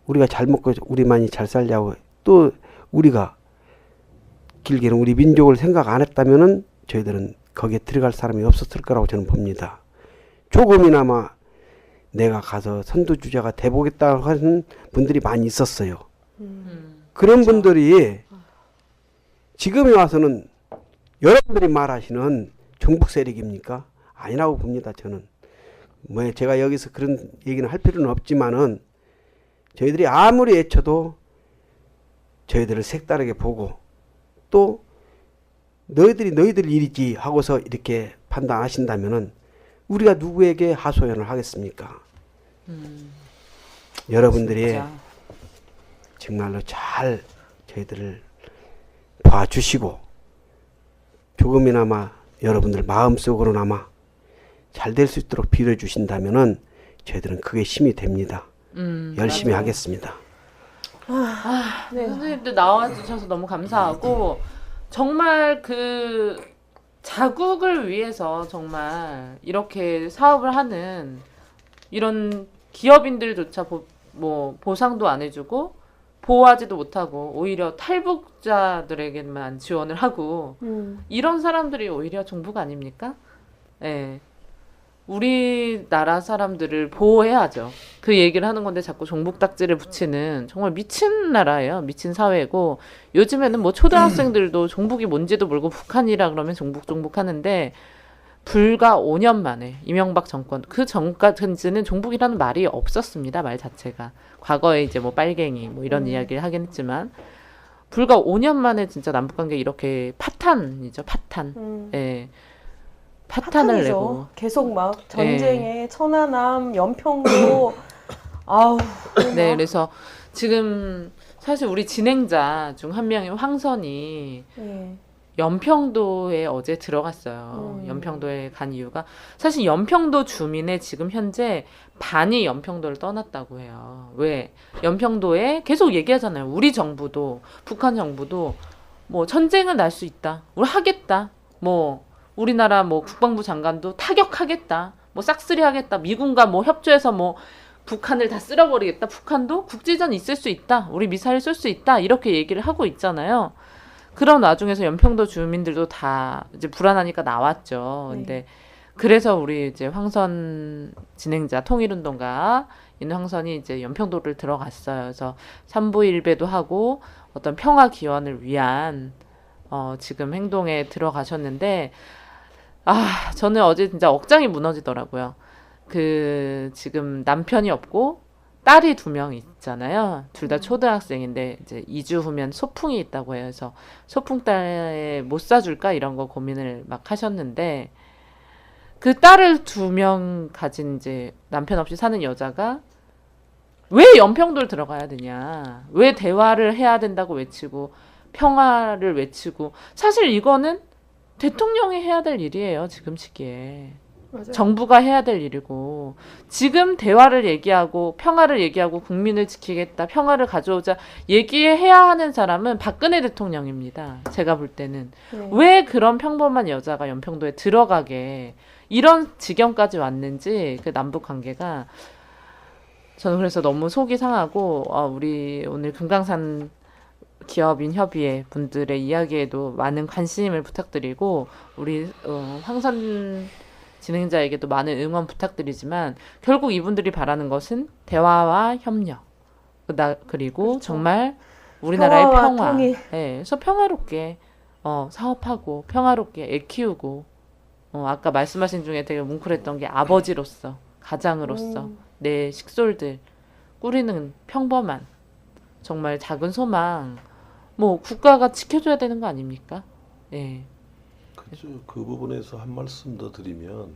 우리가 잘 먹고 우리만이 잘 살자고 또 우리가 길게는 우리 민족을 생각 안 했다면은 저희들은 거기에 들어갈 사람이 없었을 거라고 저는 봅니다. 조금이나마 내가 가서 선두주자가 돼보겠다 하는 분들이 많이 있었어요. 그런 그렇죠. 분들이 지금에 와서는 여러분들이 말하시는 종북 세력입니까? 아니라고 봅니다. 저는 뭐 제가 여기서 그런 얘기는 할 필요는 없지만은 저희들이 아무리 애쳐도 저희들을 색다르게 보고 또 너희들 일이지 하고서 이렇게 판단하신다면은 우리가 누구에게 하소연을 하겠습니까? 여러분들이 진짜. 정말로 잘 저희들을 봐주시고 조금이나마 여러분들 마음속으로나마 잘 될 수 있도록 빌어주신다면은 저희들은 그게 힘이 됩니다. 열심히 맞아요. 하겠습니다. 네, 선생님들 나와주셔서 너무 감사하고 정말 그 자국을 위해서 정말 이렇게 사업을 하는 이런 기업인들조차 뭐 보상도 안 해주고 보호하지도 못하고 오히려 탈북자들에게만 지원을 하고 이런 사람들이 오히려 종북 아닙니까? 네. 우리나라 사람들을 보호해야죠. 그 얘기를 하는 건데 자꾸 종북 딱지를 붙이는 정말 미친 나라예요. 미친 사회고 요즘에는 뭐 초등학생들도 종북이 뭔지도 모르고 북한이라 그러면 종북 하는데 불과 5년 만에 이명박 정권 그 전까지는 종북이라는 말이 없었습니다. 말 자체가. 과거에 이제 뭐 빨갱이 뭐 이런 이야기를 하긴 했지만 불과 5년 만에 진짜 남북관계 이렇게 파탄이죠. 파탄. 예. 파탄을 파탄이죠. 내고 계속 막 전쟁에 천안함, 연평도 아우. 네, 그래서 지금 사실 우리 진행자 중 한 명인 황선이 네. 연평도에 어제 들어갔어요. 연평도에 간 이유가 사실 연평도 주민의 지금 현재 반이 연평도를 떠났다고 해요. 왜? 연평도에 계속 얘기하잖아요. 우리 정부도 북한 정부도 뭐 전쟁은 날 수 있다. 우리 하겠다. 뭐 우리나라 뭐 국방부 장관도 타격하겠다. 뭐 싹쓸이 하겠다. 미군과 뭐 협조해서 뭐 북한을 다 쓸어버리겠다. 북한도 국지전 있을 수 있다. 우리 미사일 쏠 수 있다. 이렇게 얘기를 하고 있잖아요. 그런 와중에서 연평도 주민들도 다 이제 불안하니까 나왔죠. 근데 그래서 우리 이제 황선 진행자 통일운동가 인황선이 이제 연평도를 들어갔어요. 그래서 삼부일배도 하고 어떤 평화 기원을 위한 지금 행동에 들어가셨는데 저는 어제 진짜 억장이 무너지더라고요. 그 지금 남편이 없고 딸이 2명 있잖아요. 둘 다 초등학생인데 이제 2주 후면 소풍이 있다고 해요. 그래서 소풍딸에 못 사줄까 이런 거 고민을 막 하셨는데 그 딸을 2명 가진 이제 남편 없이 사는 여자가 왜 연평도를 들어가야 되냐? 왜 대화를 해야 된다고 외치고 평화를 외치고 사실 이거는 대통령이 해야 될 일이에요. 지금 시기에. 맞아요. 정부가 해야 될 일이고 지금 대화를 얘기하고 평화를 얘기하고 국민을 지키겠다 평화를 가져오자 얘기해야 하는 사람은 박근혜 대통령입니다. 제가 볼 때는 왜 그런 평범한 여자가 연평도에 들어가게 이런 지경까지 왔는지 그 남북 관계가 저는 그래서 너무 속이 상하고 우리 오늘 금강산 기업인 협의회 분들의 이야기에도 많은 관심을 부탁드리고 우리 황선 진행자에게도 많은 응원 부탁드리지만 결국 이분들이 바라는 것은 대화와 협력 그리고 그렇죠. 정말 우리나라의 평화 통일. 네, 그래서 평화롭게 사업하고 평화롭게 애 키우고 아까 말씀하신 중에 되게 뭉클했던 게 아버지로서 가장으로서 내 식솔들 꾸리는 평범한 정말 작은 소망 뭐 국가가 지켜줘야 되는 거 아닙니까? 네. 그 부분에서 한 말씀 더 드리면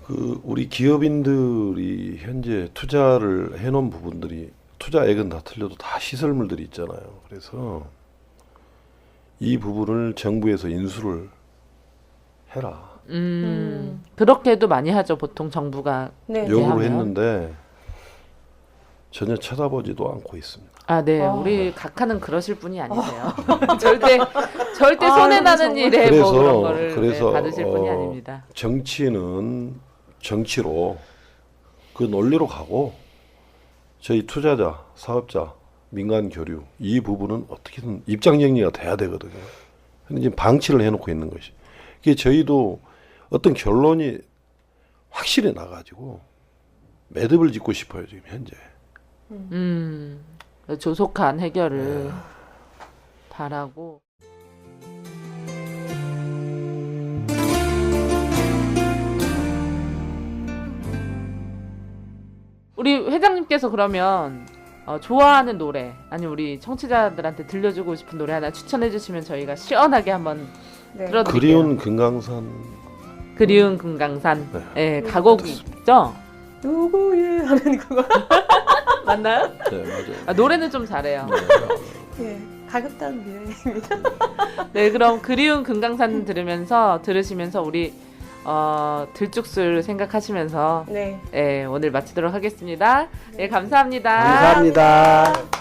그 우리 기업인들이 현재 투자를 해놓은 부분들이 투자액은 다 틀려도 다 시설물들이 있잖아요. 그래서 이 부분을 정부에서 인수를 해라. 그렇게도 많이 하죠. 보통 정부가 요구를 했는데 전혀 쳐다보지도 않고 있습니다. 네. 우리 각하는 그러실 분이 아니세요. 절대 손해 나는 일에 뭐 그런 거를 받으실 분이 아닙니다. 정치는 정치로 그 논리로 가고 저희 투자자, 사업자, 민간 교류 이 부분은 어떻게든 입장 정리가 돼야 되거든요. 근데 지금 방치를 해놓고 있는 것이. 이게 저희도 어떤 결론이 확실히 나가지고 매듭을 짓고 싶어요 지금 현재. 조속한 해결을 바라고. 우리 회장님께서 그러면 좋아하는 노래 아니 우리 청취자들한테 들려주고 싶은 노래 하나 추천해 주시면 저희가 시원하게 한번 들어드릴게요. 그리운 금강산. 그리운 금강산. 네, 가곡이 있죠? 누구의 하는 그거 맞나요? 네, 맞아요. 노래는 좀 잘해요. 네, 가급다운 미래입니다. 네, 그럼 그리운 금강산 들으시면서 우리 들쭉술 생각하시면서 오늘 마치도록 하겠습니다. 네, 감사합니다. 감사합니다.